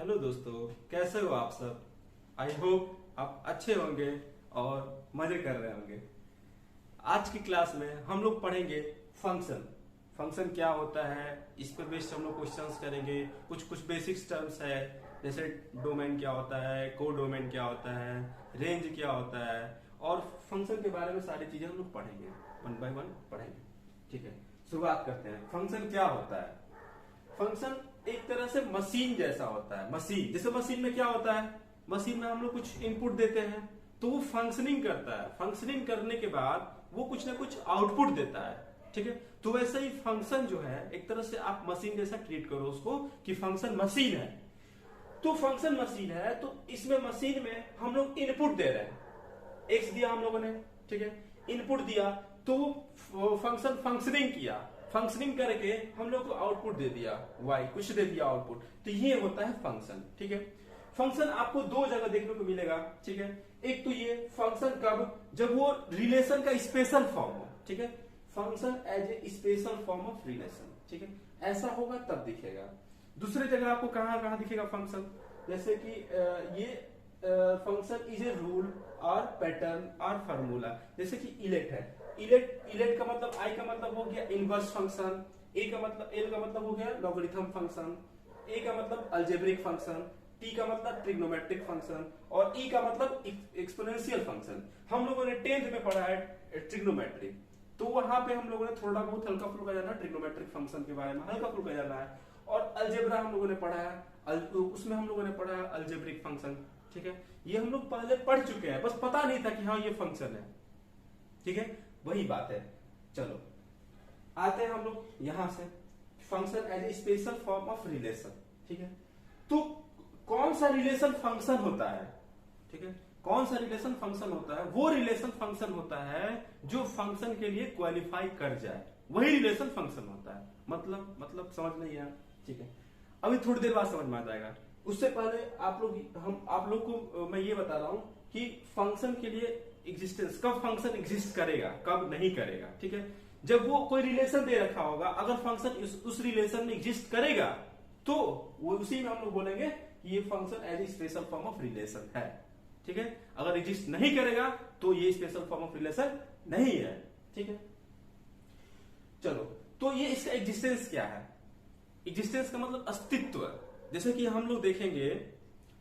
Hello दोस्तों, कैसे हो आप सब। आई होप आप अच्छे होंगे और मजे कर रहे होंगे। आज की क्लास में हम लोग पढ़ेंगे फंक्शन। फंक्शन क्या होता है, इस पर बेस्ड हम लोग क्वेश्चंस करेंगे। कुछ कुछ बेसिक्स टर्म्स है, जैसे डोमेन क्या होता है, को डोमेन क्या होता है, रेंज क्या होता है, और फंक्शन के बारे में सारी चीजें हम लोग पढ़ेंगे, वन बाय वन पढ़ेंगे। ठीक है, शुरुआत करते हैं। फंक्शन क्या होता है। फंक्शन एक तरह से मशीन जैसा होता है। मशीन जैसे, मशीन में क्या होता है, मशीन में हम लोग कुछ इनपुट देते हैं तो वो फंक्शनिंग करता है। फंक्शनिंग करने के बाद वो कुछ ना कुछ आउटपुट देता है। ठीक है, तो वैसे ही फंक्शन जो है, एक तरह से आप मशीन जैसा ट्रीट करो उसको कि फंक्शन मशीन है। तो फंक्शन मशीन है, तो इसमें मशीन में हम लोग इनपुट दे रहे हैं। एक्स दिया हम लोगों ने, ठीक है, इनपुट दिया तो वो फंक्शन फंक्शनिंग किया। फंक्शनिंग करके हम लोग को आउटपुट दे दिया, वाई कुछ दे दिया आउटपुट। तो ये होता है फंक्शन। ठीक है, फंक्शन आपको दो जगह देखने को मिलेगा। ठीक है, एक तो ये फंक्शन कब, जब वो रिलेशन का स्पेशल फॉर्म हो। ठीक है, function as a special form of relation. ठीक है, ऐसा होगा तब दिखेगा। दूसरी जगह आपको कहां कहां दिखेगा फंक्शन, जैसे कि ये फंक्शन इज ए रूल और पैटर्न और फार्मूला। जैसे कि इलेट है, इलेट का मतलब, आई का मतलब हो गया इनवर्स फंक्शन, ए का मतलब, एल का मतलब हो गया लॉगरिथम फंक्शन, ए का मतलब अलजेब्रिक फंक्शन, टी का मतलब ट्रिग्नोमेट्रिक फंक्शन, और ई का मतलब एक्सपोनेंशियल फंक्शन। हम लोगों ने 10th में पढ़ा है ट्रिग्नोमेट्री, तो वहां पे हम लोगों ने थोड़ा बहुत हल्का फुल्का जाना ट्रिग्नोमेट्रिक फंक्शन के बारे में, हल्का फुल्का जाना है। और अलजेब्रा हम लोगों ने पढ़ा है, उसमें हम लोगों ने पढ़ा है अलजेब्रिक फंक्शन। ठीक है, ये हम लोग पहले पढ़ चुके हैं, बस पता नहीं था कि हाँ ये फंक्शन है। ठीक है, वही बात है। चलो आते हैं हम लोग यहां से, function as a special form of relation. ठीक है, तो कौन सा रिलेशन फंक्शन होता है। ठीक है, कौन सा रिलेशन फंक्शन होता है, वो रिलेशन फंक्शन होता है जो फंक्शन के लिए क्वालिफाई कर जाए, वही रिलेशन फंक्शन होता है। मतलब समझ नहीं आया। ठीक है, अभी थोड़ी देर बाद समझ में आ जाएगा। उससे पहले आप लोग को मैं ये बता रहा हूं कि फंक्शन के लिए एग्जिस्टेंस, कब फंक्शन एग्जिस्ट करेगा, कब नहीं करेगा। ठीक है, जब वो कोई रिलेशन दे रखा होगा, अगर फंक्शन उस रिलेशन में एग्जिस्ट करेगा तो वो उसी में हम लोग बोलेंगे कि ये function as a special form of relation है। ठीक है, अगर एग्जिस्ट नहीं करेगा तो ये स्पेशल फॉर्म ऑफ रिलेशन नहीं है। ठीक है, चलो, तो ये इसका एग्जिस्टेंस क्या है। एग्जिस्टेंस का मतलब अस्तित्व। जैसे कि हम लोग देखेंगे,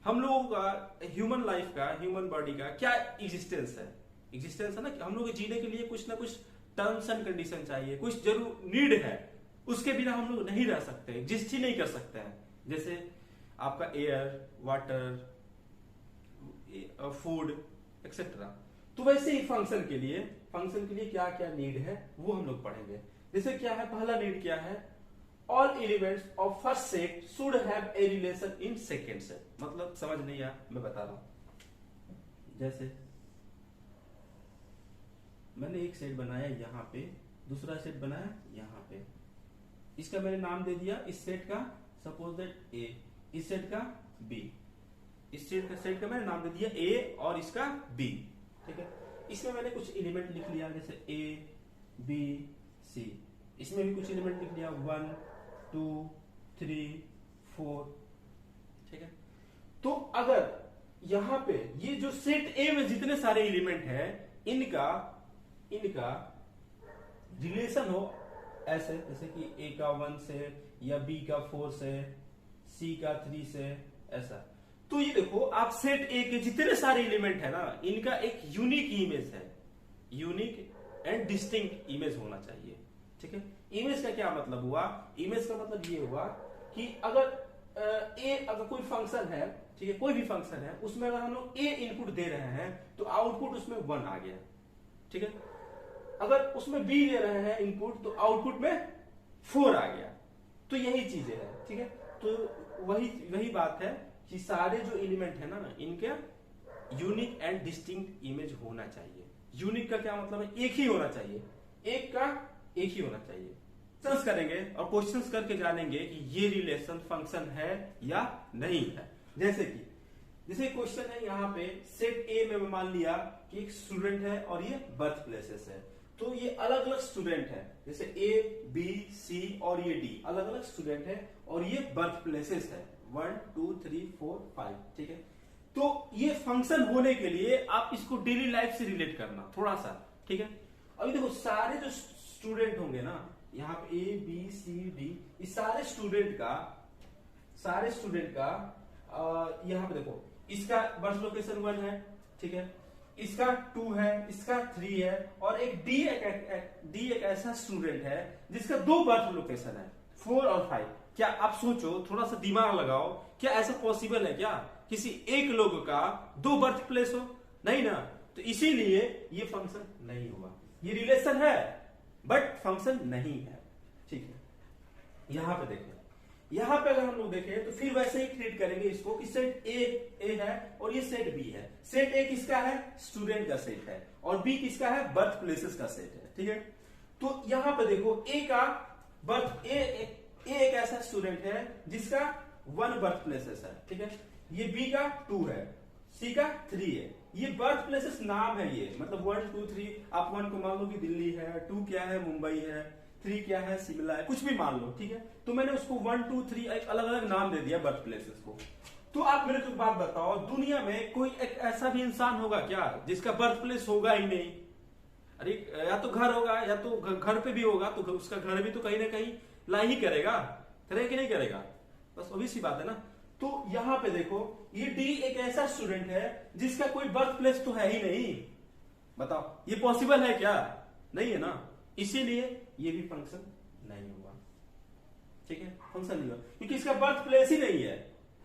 हम लोगों का ह्यूमन लाइफ का, ह्यूमन बॉडी का क्या एग्जिस्टेंस है। एग्जिस्टेंस है ना कि हम लोग जीने के लिए कुछ ना कुछ टर्म्स एंड कंडीशन चाहिए, कुछ जरूर नीड है, उसके बिना हम लोग नहीं रह सकते, एग्जिस्ट ही नहीं कर सकते हैं। जैसे आपका एयर, वाटर, फूड एक्सेट्रा। तो वैसे ही फंक्शन के लिए क्या क्या नीड है वो हम लोग पढ़ेंगे। जैसे क्या है, पहला नीड क्या है, all elements of first set should have a relation in second set. मतलब समझ नहीं आया, मैं बता रहा हूं। जैसे मैंने एक सेट बनाया यहाँ पे, दूसरा सेट बनाया यहाँ पे, इसका मैंने नाम दे दिया इस सेट का, सपोज दैट ए, इस सेट का बी, इस सेट का मैंने नाम दे दिया ए और इसका बी। ठीक है, इसमें मैंने कुछ एलिमेंट लिख लिया, जैसे ए बी सी, इसमें भी कुछ एलिमेंट लिख लिया 1 2 3 4। ठीक है, तो अगर यहां पे ये जो सेट ए में जितने सारे एलिमेंट है, इनका रिलेशन हो ऐसे, जैसे कि ए का 1 से, या बी का 4 से, सी का 3 से, ऐसा। तो ये देखो, आप सेट ए के जितने सारे एलिमेंट है ना, इनका एक यूनिक इमेज है, यूनिक एंड डिस्टिंक्ट इमेज होना चाहिए। ठीक है, इमेज का क्या मतलब हुआ, इमेज का मतलब ये हुआ कि अगर अगर कोई फंक्शन है, ठीक है, कोई भी फंक्शन है, उसमें अगर हम लोग ए इनपुट दे रहे हैं तो आउटपुट उसमें 1 आ गया। ठीक है, अगर उसमें बी दे रहे हैं इनपुट तो आउटपुट में 4 आ गया। तो यही चीजें है। ठीक है, तो वही बात है कि सारे जो एलिमेंट है ना, इनके यूनिक एंड डिस्टिंक्ट इमेज होना चाहिए। यूनिक का क्या मतलब है, एक ही होना चाहिए, एक का एक ही होना चाहिए। क्वेश्चंस करेंगे और क्वेश्चंस करके जानेंगे कि ये रिलेशन फंक्शन है या नहीं है। जैसे क्वेश्चन है यहाँ पे, सेट ए में मान लिया कि एक स्टूडेंट है और ये बर्थ प्लेसेस है, तो ये अलग अलग स्टूडेंट है, जैसे ए बी सी और ये डी अलग अलग स्टूडेंट है और ये बर्थ प्लेसेस है। 1 2 3 4 5, ठीक है। तो ये फंक्शन होने के लिए आप इसको डेली लाइफ से रिलेट करना थोड़ा सा, ठीक है। अभी देखो सारे जो स्टूडेंट होंगे ना, यहाँ पे ए बी सी डी, इस सारे स्टूडेंट का यहाँ पे देखो, इसका बर्थ लोकेशन 1 है, ठीक है, इसका 2 है, इसका 3 है, और एक डी एक ऐसा स्टूडेंट है जिसका 2 बर्थ लोकेशन है, 4 और 5। क्या आप सोचो, थोड़ा सा दिमाग लगाओ, क्या ऐसा पॉसिबल है क्या किसी एक लोग का 2 बर्थ प्लेस हो? नहीं ना। तो इसीलिए ये फंक्शन नहीं हुआ। ये रिलेशन है बट फंक्शन नहीं है, ठीक है। यहां पे देखें, यहां पे अगर हम लोग देखें तो फिर वैसे ही ट्रीट करेंगे इसको कि सेट ए है और ये सेट बी है। सेट ए किसका है? स्टूडेंट का सेट है, और बी किसका है? बर्थ प्लेसेस का सेट है, ठीक है। तो यहां पे देखो, ए का बर्थ ए एक ऐसा स्टूडेंट है जिसका 1 बर्थ प्लेसेस है, ठीक है। ये बी का 2 है, सी का 3 है। ये बर्थ प्लेसेस नाम है, ये मतलब 1 2 3, आप 1 को मान लो कि दिल्ली है, 2 क्या है? मुंबई है, 3 क्या है? शिमला है, कुछ भी मान लो, ठीक है। तो मैंने उसको 1 2 3 एक अलग अलग नाम दे दिया बर्थ प्लेसेस को। तो आप मेरे को बात बताओ, दुनिया में कोई एक ऐसा भी इंसान होगा क्या जिसका बर्थ प्लेस होगा ही नहीं? अरे या तो घर होगा, या तो घर पे भी होगा, तो उसका घर भी तो कहीं ना कहीं ला ही करेगा कि नहीं करेगा? बस वही सी बात है ना। तो यहां पे देखो, ये डी एक ऐसा स्टूडेंट है जिसका कोई बर्थ प्लेस तो है ही नहीं। बताओ ये पॉसिबल है क्या? नहीं है ना। इसीलिए ये भी फंक्शन नहीं हुआ, ठीक है। फंक्शन नहीं हुआ क्योंकि इसका बर्थ प्लेस ही नहीं है,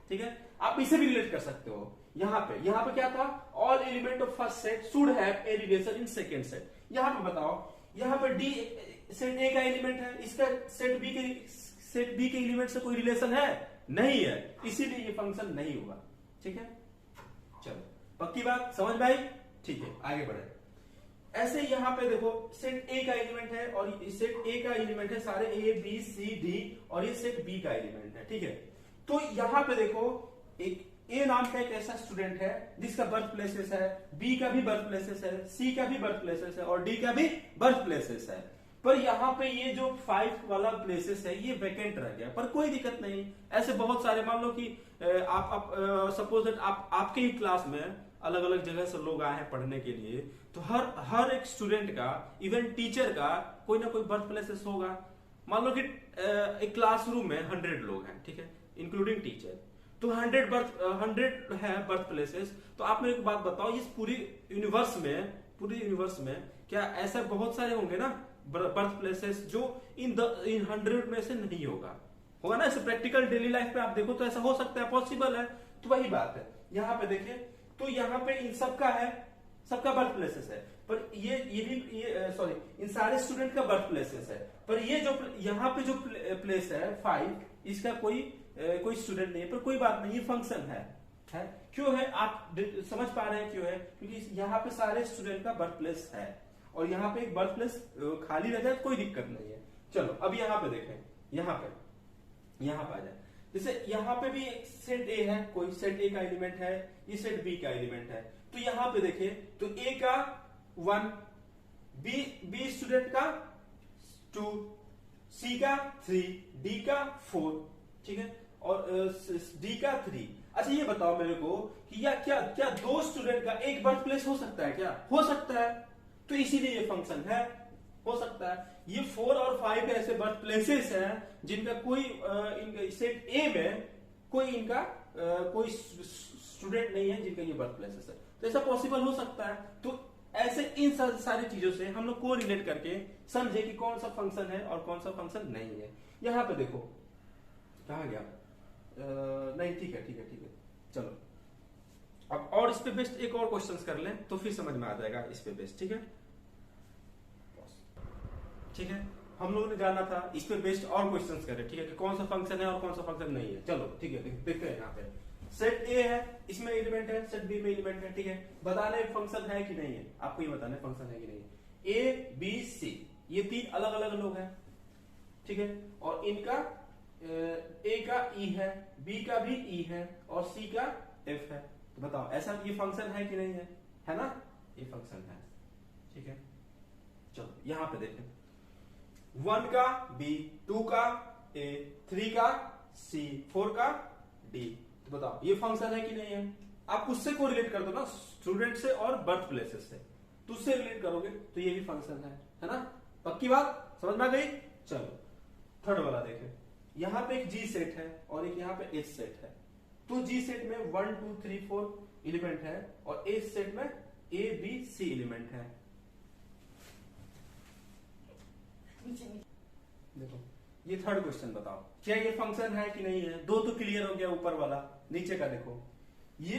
ठीक है। आप इसे भी रिलेट कर सकते हो। यहां पे क्या था? All element of first set should have a relation in second set. यहां पे बताओ, यहां पे डी सेट ए का एलिमेंट है, इसका सेट बी के एलिमेंट से कोई रिलेशन है? नहीं है, इसीलिए ये फंक्शन नहीं हुआ, ठीक है। चलो पक्की बात, समझ में आई? ठीक है, आगे बढ़े। ऐसे यहां पे देखो, सेट ए का एलिमेंट है, और सेट ए का एलिमेंट है सारे ए बी सी डी, और ये सेट बी का एलिमेंट है, ठीक है। तो यहां पे देखो, एक ए नाम का एक ऐसा स्टूडेंट है जिसका बर्थ प्लेसेस है, बी का भी बर्थ प्लेसेस है, सी का भी बर्थ प्लेसेस है, और डी का भी बर्थ प्लेसेस है। पर यहाँ पे ये जो 5 वाला प्लेसेस है ये वैकेंट रह गया, पर कोई दिक्कत नहीं। ऐसे बहुत सारे, मान लो कि आप सपोज दैट आपके ही क्लास में अलग अलग जगह से लोग आए हैं पढ़ने के लिए, तो हर एक स्टूडेंट का, इवन टीचर का कोई ना कोई बर्थ प्लेसेस होगा। मान लो कि एक क्लासरूम में 100 लोग हैं, ठीक है, इंक्लूडिंग टीचर, तो 100 है बर्थ प्लेसेस। तो आप मेरे को बात बताओ, इस पूरी यूनिवर्स में क्या ऐसा बहुत सारे होंगे ना बर्थ प्लेसेस जो इन 100 में से नहीं होगा ना। ऐसे प्रैक्टिकल डेली लाइफ में आप देखो तो ऐसा हो सकता है, पॉसिबल है। तो वही बात है, यहाँ पे देखिए, तो यहाँ पे इन सबका है, सबका बर्थ प्लेसेस है, पर इन सारे स्टूडेंट का बर्थ प्लेसेस है, पर ये जो यहाँ पे जो प्लेस है 5, इसका कोई स्टूडेंट नहीं है। पर कोई बात नहीं, ये फंक्शन है। क्यों है? आप समझ पा रहे हैं क्यों है? क्योंकि यहाँ पे सारे स्टूडेंट का बर्थ प्लेस है, और यहाँ पे एक बर्थ प्लेस खाली रह जाए कोई दिक्कत नहीं है। चलो अब यहाँ पे देखें, यहाँ पे आ जाए। जैसे यहाँ पे भी एक सेट ए है, कोई सेट ए का एलिमेंट है, ये सेट बी का एलिमेंट है। तो यहाँ पे देखें तो ए का 1, बी स्टूडेंट का 2, सी का 3, डी का 4, ठीक है, और डी का 3। अच्छा ये बताओ मेरे को कि क्या 2 स्टूडेंट का एक बर्थ प्लेस हो सकता है क्या? हो सकता है, तो इसीलिए ये फंक्शन है, हो सकता है। ये 4 और 5 ऐसे बर्थ प्लेसेस हैं जिनका कोई सेट ए में कोई स्टूडेंट नहीं है जिनका ये बर्थ प्लेसेस है। तो ऐसा पॉसिबल हो सकता है। तो ऐसे इन सारी चीजों से हम लोग को रिलेट करके समझे कि कौन सा फंक्शन है और कौन सा फंक्शन नहीं है। यहां पे देखो, कहां गया? नहीं, ठीक है, चलो अब और इस पे बेस्ड एक और क्वेश्चंस कर लें तो फिर समझ में आ जाएगा इस पे बेस्ड, ठीक है। हम लोगों ने जाना था इस पे बेस्ड और क्वेश्चंस करें, ठीक है, कि कौन सा फंक्शन है और कौन सा फंक्शन नहीं है। चलो ठीक है, देखते हैं। यहाँ पे सेट ए है, इसमें एलिमेंट है, सेट बी में एलिमेंट है, ठीक है। बताना है फंक्शन है कि नहीं है, आपको ये बताना है फंक्शन है कि नहीं है। ए बी सी ये 3 अलग अलग लोग हैं, ठीक है, और इनका ए का ई है, बी का भी ई है, और सी का एफ है। तो बताओ ऐसा ये फंक्शन है कि नहीं है ना? ये फंक्शन है, ठीक है। चलो यहां पे देखें, 1 का बी, 2 का ए, 3 का सी, 4 का डी। तो बताओ ये फंक्शन है कि नहीं है? आप उससे को रिलेट कर दो ना, स्टूडेंट से और बर्थ प्लेसेस से, तो उससे रिलेट करोगे तो ये भी फंक्शन है ना? पक्की बात समझ में आ गई? चलो थर्ड वाला देखें। यहाँ पे एक जी सेट है और एक यहाँ पे एच सेट है। तो जी सेट में 1 2 3 4 एलिमेंट है और एच सेट में ए बी सी एलिमेंट है। देखो ये थर्ड क्वेश्चन बताओ, क्या ये फंक्शन है कि नहीं है? दो तो क्लियर हो गया, ऊपर वाला। नीचे का देखो, ये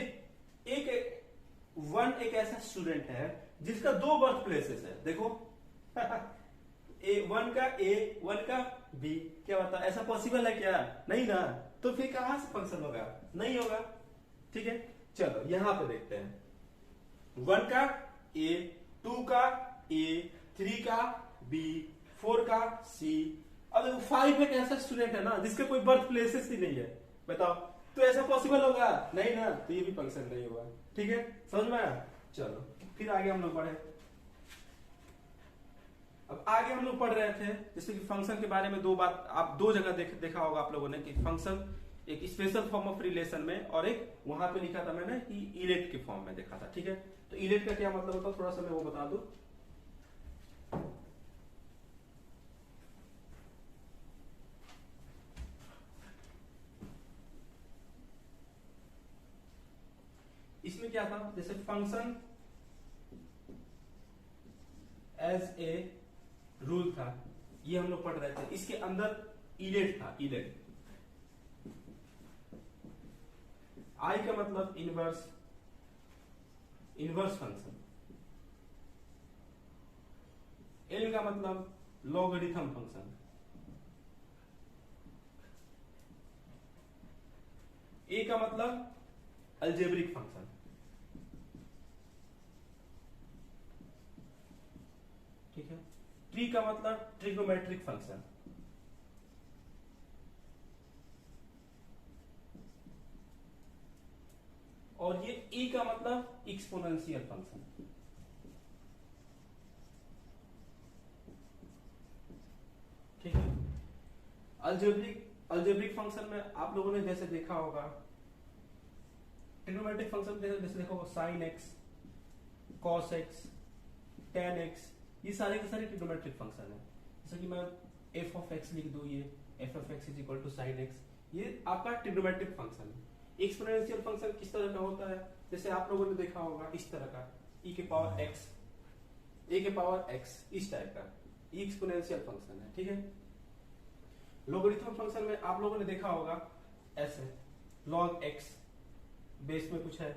एक ऐसा स्टूडेंट है जिसका दो बर्थ प्लेसेस है। देखो वन का ए, वन का बी। क्या बता, ऐसा पॉसिबल है क्या? नहीं ना। तो फिर कहां से फंक्शन होगा? नहीं होगा। ठीक है, चलो यहां पे देखते हैं। 1 का ए, 2 का ए, 3 का बी, 4 का सी। अब 5 एक ऐसा स्टूडेंट है ना जिसके कोई बर्थ प्लेसेस ही नहीं है। बताओ तो ऐसा पॉसिबल होगा? नहीं ना, तो ये भी फंक्शन नहीं होगा। ठीक है, समझ में आया? चलो फिर आगे हम लोग बढ़े। अब आगे हम लोग पढ़ रहे थे जैसे कि फंक्शन के बारे में दो बात आप दो जगह देखा होगा आप लोगों ने कि फंक्शन एक स्पेशल फॉर्म ऑफ रिलेशन में और एक वहां पे लिखा था मैंने कि इलेट के फॉर्म में देखा था। ठीक है, तो इलेट का क्या मतलब होता है थोड़ा सा मैं वो बता दूं। इसमें क्या था, जैसे फंक्शन एज ए रूल था, ये हम लोग पढ़ रहे थे। इसके अंदर इलेट था, इलेट। आई का मतलब इनवर्स, इनवर्स फंक्शन। एल का मतलब लॉगरिथम फंक्शन। ए का मतलब अलजेब्रिक फंक्शन। ठीक है, ट्री का मतलब ट्रिग्नोमेट्रिक फंक्शन। और ये ई का मतलब एक्सपोनेंशियल फंक्शन। ठीक है, अलजेब्रिक फंक्शन में आप लोगों ने जैसे देखा होगा, ट्रिग्नोमेट्रिक फंक्शन जैसे देखो sine x, cos x, ten x, ये सारे के सारे ट्रिग्नोमेट्रिक फंक्शन है। जैसे कि मैं एफ ऑफ एक्स लिख दूं, ये F of X is equal to sine X, ये आपका ट्रिग्नोमेट्रिक फंक्शन है। एक्सपोनेंशियल फंक्शन किस तरह का होता है, जैसे आप लोगों ने देखा होगा इस तरह का, e के पावर x, a के पावर x, इस टाइप का, ये एक्सपोनेंशियल फंक्शन है। ठीक है, लॉगरिथम फंक्शन में आप लोगों ने देखा होगा ऐसे log x बेस में कुछ है,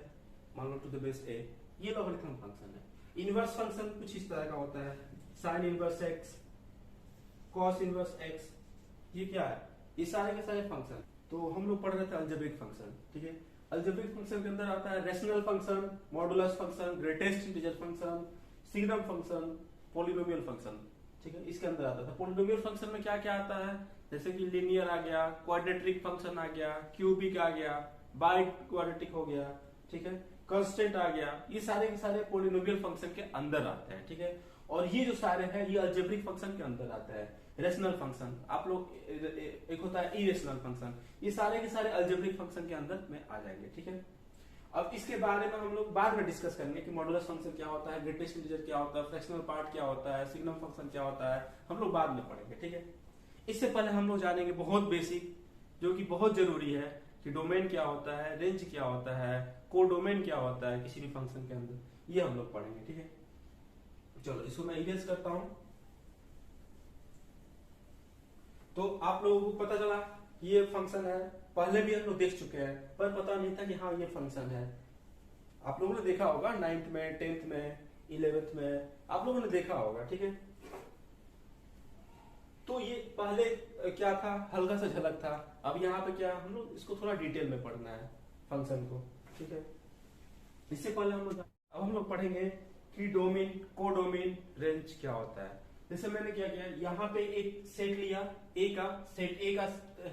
मान लो टू द बेस a, ये लॉगरिथम फंक्शन है। इनवर्स फंक्शन कुछ इस तरह का होता है, sine inverse x, cos inverse x, ये क्या है, ये सारे के सारे फंक्शन। तो हम लोग पढ़ रहे थे अलजेब्रिक फंक्शन। ठीक है, अलजेब्रिक फंक्शन के अंदर आता है rational function, modulus function, greatest integer function, signum function, polynomial function. ठीक है, इसके अंदर आता था। पॉलिनोमियल फंक्शन में क्या क्या आता है, जैसे कि लीनियर आ गया, क्वाड्रेटिक फंक्शन आ गया, क्यूबिक आ गया, बाई क्वाड्रेटिक हो गया। ठीक है, कांस्टेंट आ गया, ये सारे के सारे पॉलिनोमियल फंक्शन के अंदर आते हैं। ठीक है, और ये जो सारे हैं ये अलजेब्रिक फंक्शन के अंदर आता है। रेशनल फंक्शन आप लोग, एक होता है इरेशनल फंक्शन, ये सारे के सारे अलजेब्रिक फंक्शन के अंदर में आ जाएंगे। ठीक है, अब इसके बारे में हम लोग बाद में डिस्कस करेंगे कि मॉडुलस फंक्शन क्या होता है, ग्रेटेस्ट इंटीजर क्या होता है, फ्रैक्शनल पार्ट क्या होता है, सिग्नम फंक्शन क्या होता है, हम लोग बाद में पढ़ेंगे। ठीक है, इससे पहले हम लोग जानेंगे बहुत बेसिक, जो कि बहुत जरूरी है, कि डोमेन क्या होता है, रेंज क्या होता है, कोडोमेन क्या होता है किसी भी फंक्शन के अंदर, ये हम लोग पढ़ेंगे। ठीक है, चलो इसको मैं इरेज करता हूं। तो आप लोगों को पता चला ये फंक्शन है, पहले भी हम लोग देख चुके हैं, पर पता नहीं था कि हाँ ये फंक्शन है। आप लोगों ने देखा होगा 9th में, 10th में, 11th में, आप लोगों ने देखा होगा। ठीक है, तो ये पहले क्या था, हल्का सा झलक था। अब यहाँ पे क्या, हम लोग इसको थोड़ा डिटेल में पढ़ना है फंक्शन को। ठीक है, इससे पहले अब हम लोग पढ़ेंगे कि डोमेन, कोडोमेन, रेंज क्या होता है। जैसे मैंने क्या किया, यहाँ पे एक सेट लिया, ए का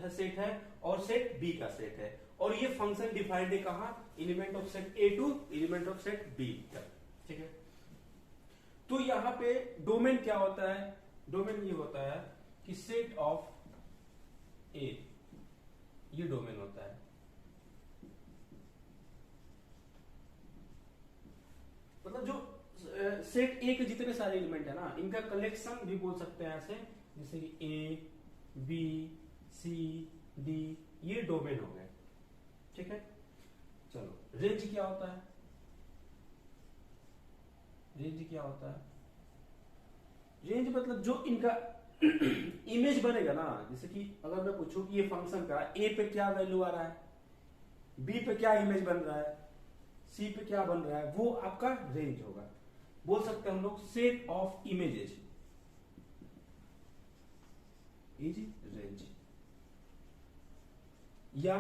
सेट है और सेट बी का सेट है, और ये फंक्शन डिफाइंड है कहाँ, element of set A to element of set B तक। ठीक है, तो यहाँ पे डोमेन क्या होता है, डोमेन ये होता है कि सेट ऑफ ए, ये डोमेन होता है। सेट ए के जितने सारे एलिमेंट है ना, इनका कलेक्शन भी बोल सकते हैं ऐसे, जैसे कि ए बी सी डी, ये डोमेन हो गए। ठीक है, चलो रेंज क्या होता है? रेंज क्या होता है? रेंज मतलब जो इनका इमेज बनेगा ना, जैसे कि अगर मैं पूछूं कि ये फंक्शन का ए पे क्या वैल्यू आ रहा है, बी पे क्या इमेज बन रहा है, सी पे क्या बन रहा है, वो आपका रेंज होगा। बोल सकते हैं हम लोग set of images is range. या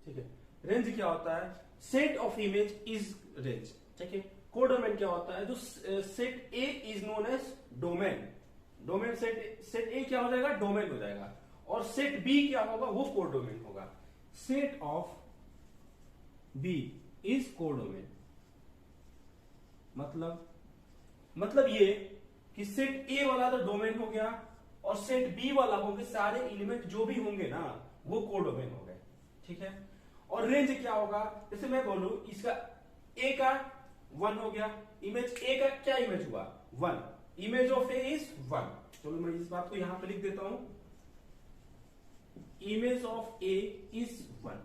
ठीक है, रेंज क्या होता है? Set of image is range. ठीक है, कोडोमेन क्या होता है? जो set A is known as domain. Domain set A क्या हो जाएगा? डोमेन हो जाएगा। और सेट बी क्या होगा? वो कोडोमेन होगा। Set of B is codomain. मतलब ये कि सेट ए वाला तो डोमेन हो गया और सेट बी वाला होंगे सारे एलिमेंट जो भी होंगे ना, वो कोडोमेन हो गए। ठीक है, और रेंज क्या होगा? जैसे मैं बोलूं इसका ए का 1 हो गया, इमेज ए का क्या इमेज हुआ? 1, इमेज ऑफ ए इज 1। चलो मैं इस बात को यहां पे लिख देता हूं, इमेज ऑफ ए इज 1।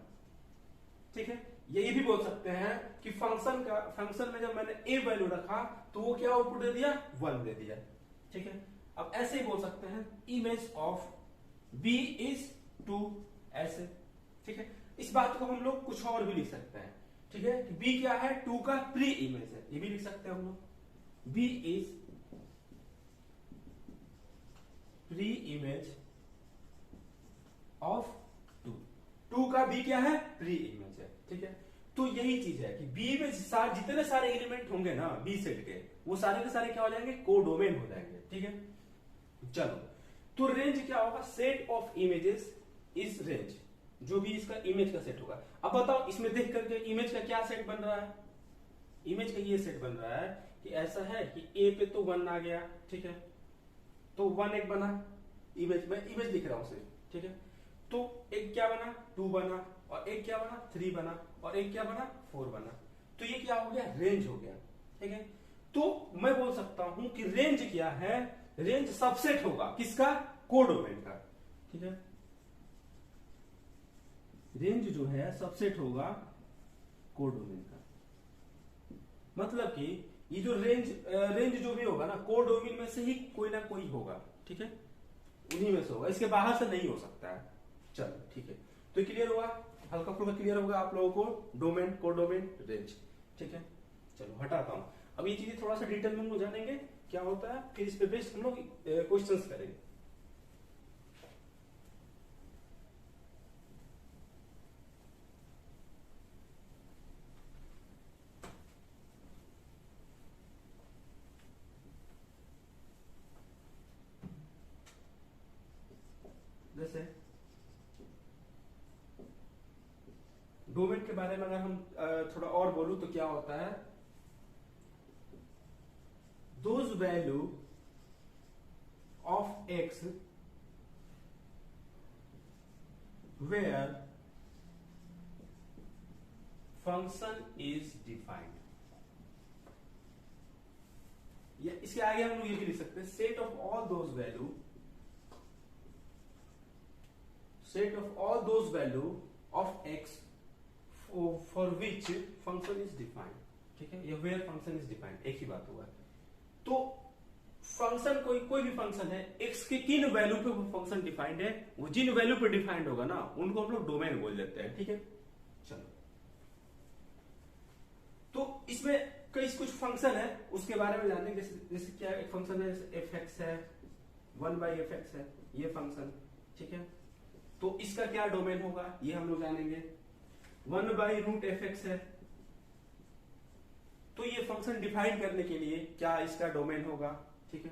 ठीक है, ये भी बोल सकते हैं कि फंक्शन में जब मैंने ए वैल्यू रखा तो वो क्या आउटपुट दे दिया? 1 दे दिया। ठीक है, अब ऐसे ही बोल सकते हैं इमेज ऑफ बी इज 2, ऐसे। ठीक है, इस बात को हम लोग कुछ और भी लिख सकते हैं। ठीक है, कि बी क्या है? 2 का प्री इमेज है, ये भी लिख सकते हैं हम लोग। B is pre image of 2 का बी क्या है? प्री इमेज है। ठीक है, तो यही चीज है कि बी में जितने सारे एलिमेंट होंगे ना बी सेट के, वो सारे के सारे क्या हो जाएंगे? कोडोमेन हो जाएंगे। ठीक है, चलो तो रेंज क्या होगा? Set of images is range, जो भी इसका इमेज का सेट होगा। अब बताओ इसमें देख करके इमेज का क्या सेट बन रहा है? इमेज का ये सेट बन रहा है कि ऐसा है कि ए पे तो 1 आ गया। ठीक है, तो 1 एक बना, इमेज में इमेज लिख रहा हूं सिर्फ। ठीक है, तो एक क्या बना? 2 बना, और एक क्या बना? 3 बना, और एक क्या बना? 4 बना। तो ये क्या हो गया? रेंज हो गया। ठीक है, तो मैं बोल सकता हूं कि रेंज क्या है? रेंज सबसेट होगा किसका? कोडोमेन का। ठीक है, रेंज जो है सबसेट होगा कोडोमेन का। मतलब कि ये जो रेंज जो भी होगा ना, कोडोमेन में से ही कोई ना कोई होगा। ठीक है, उन्हीं में से होगा, इसके बाहर से नहीं हो सकता है। चलो ठीक है, तो क्लियर हुआ, हल्का फुल्का क्लियर होगा आप लोगों को, डोमेन, कोडोमेन, रेंज। ठीक है, चलो हटाता हूं। अब ये चीजें थोड़ा सा डिटेल में हम लोग जानेंगे क्या होता है, फिर इस पे बेस्ड हम लोग क्वेश्चंस करेंगे। जैसे डोमेन के बारे में अगर हम थोड़ा और बोलूं तो क्या होता है? Those value of X where function is defined. या इसके आगे हम लोग ये भी लिख सकते हैं, set of all those value, set of all those value of x for which function is defined. ठीक है, या वेयर फंक्शन इज डिफाइंड, एक ही बात हुआ। तो फंक्शन कोई भी फंक्शन है, एक्स के किन वैल्यू पे वो फंक्शन डिफाइंड है, वो जिन वैल्यू पे डिफाइंड होगा ना, उनको हम लोग डोमेन बोल देते हैं। ठीक है, चलो तो इसमें कुछ फंक्शन है, उसके बारे में जानेंगे। जैसे क्या एक फंक्शन है, एफ एक्स है, 1/f(x) है ये फंक्शन। ठीक है, तो इसका क्या डोमेन होगा ये हम लोग जानेंगे। 1/√f(x) है, तो ये फंक्शन डिफाइन करने के लिए क्या इसका डोमेन होगा। ठीक है,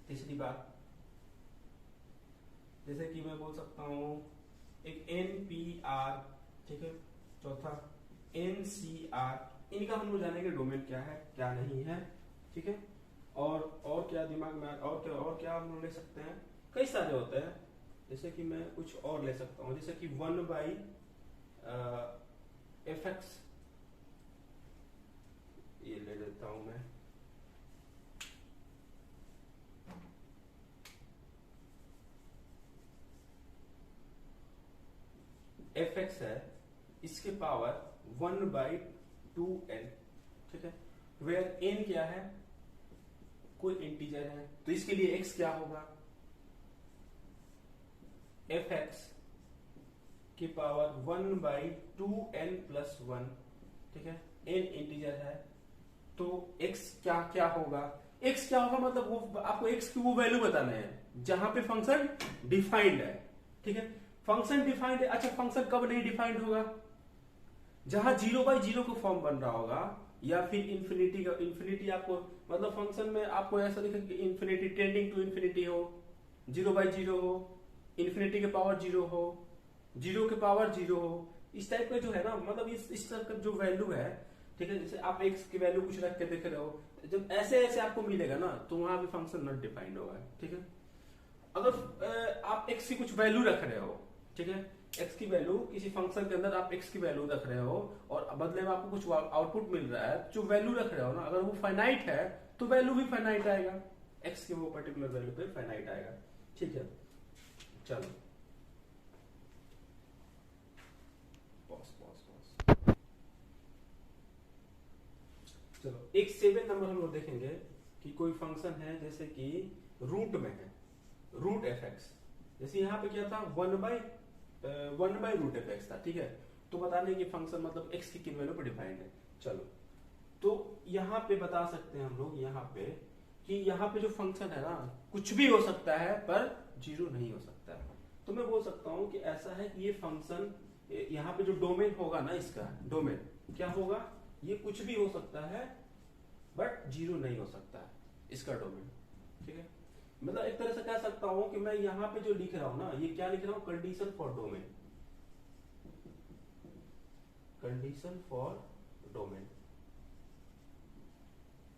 तीसरी बात, जैसे कि मैं बोल सकता हूं एक NPR। ठीक है, चौथा NCR, इनका हम लोग जानेंगे डोमेन क्या है क्या नहीं है। ठीक है, और क्या दिमाग में, और क्या हम लोग ले सकते हैं, कई सारे होते हैं। जैसे कि मैं कुछ और ले सकता हूं, जैसे कि 1/fx, ये ले लेता हूं मैं। एफ एक्स है इसके पावर 1/2n, ठीक है, वेयर n क्या है, कोई इंटीजर है, तो इसके लिए x क्या होगा, एफ एक्स की पावर 1/2n+1, ठीक है, n इंटीजर है, तो x क्या क्या होगा, x क्या होगा मतलब वो आपको x की वो वैल्यू बताना है जहां पे फंक्शन डिफाइंड है, ठीक है, फंक्शन डिफाइंड है। अच्छा फंक्शन कब नहीं डिफाइंड होगा, जहां 0/0 का फॉर्म बन रहा होगा, या फिर इन्फिनिटी का, इन्फिनिटी आपको मतलब फंक्शन में आपको ऐसा दिखेगा कि इन्फिनिटी टेंडिंग टू इन्फिनिटी हो, 0/0 हो, इन्फिनिटी के पावर 0 हो, 0 के पावर 0 हो, इस टाइप का जो है ना, मतलब इस टाइप का जो वैल्यू है, ठीक है, जैसे आप x की वैल्यू कुछ रख के देख रहे हो, जब ऐसे ऐसे आपको मिलेगा ना तो वहां भी फंक्शन नॉट डिफाइंड होगा, ठीक है। अगर आप x की कुछ वैल्यू रख रहे हो, ठीक है, x की वैल्यू किसी फंक्शन के अंदर आप x की वैल्यू रख रहे हो और बदले में आपको कुछ आउटपुट मिल रहा है, जो वैल्यू रख रहे हो ना, अगर वो फाइनाइट है तो वैल्यू भी फाइनाइट आएगा, x की वो पर्टिकुलर वैल्यू पे फाइनाइट आएगा, ठीक है। चलो चलो एक 7 नंबर हम लोग देखेंगे कि कोई फंक्शन है जैसे कि रूट में है, रूट एफ एक्स, जैसे यहाँ पे क्या था 1/रूट एफ एक्स था, ठीक है, तो बताने की फंक्शन मतलब x की किन वैल्यू पे डिफाइंड है। चलो तो यहाँ पे बता सकते हैं हम लोग यहाँ पे कि यहाँ पे जो फंक्शन है ना कुछ भी हो सकता है पर 0 नहीं हो सकता है, तो मैं बोल सकता हूँ कि ऐसा है कि ये फंक्शन यहाँ पे जो डोमेन होगा ना, इसका डोमेन क्या होगा, ये कुछ भी हो सकता है बट 0 नहीं हो सकता है, इसका डोमेन, ठीक है। मतलब एक तरह से कह सकता हूं कि मैं यहाँ पे जो लिख रहा हूं ना, ये क्या लिख रहा हूं, condition for domain, condition for domain,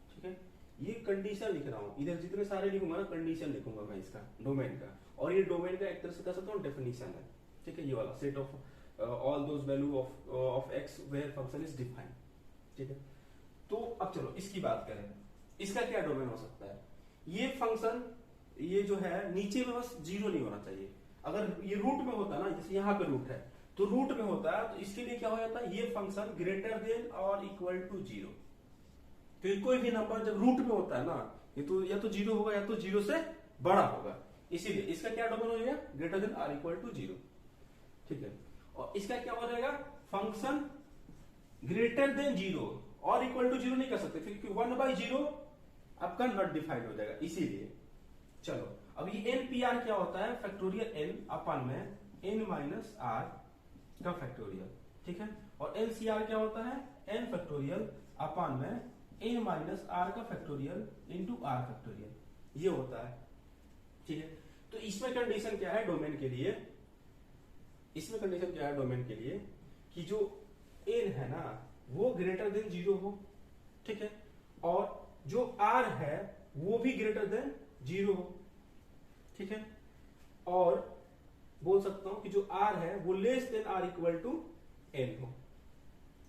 ठीक है, ये कंडीशन लिख रहा हूं, इधर जितने सारे लिखूंगा ना कंडीशन लिखूंगा मैं इसका डोमेन का, और ये डोमेन का एक तरह से कह सकता हूँ डेफिनेशन है, ठीक है, ये वाला set of all those value of X where function is defined, ठीक है। तो अब चलो इसकी बात करें, इसका क्या डोमेन हो सकता है, ये फंक्शन ये जो है नीचे में बस 0 नहीं होना चाहिए, अगर ये रूट में होता ना, जैसे यहाँ पे रूट है तो रूट में होता है, तो इसके लिए क्या हो जाता है, ये फंक्शन ग्रेटर देन और इक्वल टू 0, तो कोई भी नंबर जब रूट में होता है ना, ये तो या तो 0 होगा या तो 0 से बड़ा होगा, इसीलिए इसका क्या डोमेन हो जाएगा, ग्रेटर देन और इक्वल टू 0, ठीक है। और इसका क्या हो जाएगा, फंक्शन ग्रेटर देन 0 और इक्वल टू 0 नहीं कर सकते, क्योंकि 1/0 आपका नॉट डिफाइंड हो जाएगा, इसीलिए। चलो अब ये NPR क्या होता है, फैक्टोरियल n अपन में n माइनस r का फैक्टोरियल, ठीक है, और NCR क्या होता है, n फैक्टोरियल अपन में n माइनस r का फैक्टोरियल इंटू r फैक्टोरियल, ये होता है, ठीक है। तो इसमें कंडीशन क्या है डोमेन के लिए, इसमें कंडीशन क्या है डोमेन के लिए कि जो n है ना वो ग्रेटर देन 0 हो, ठीक है, और जो r है वो भी ग्रेटर देन 0 हो, ठीक है, और बोल सकता हूं कि जो r है वो less than r equal to n हो,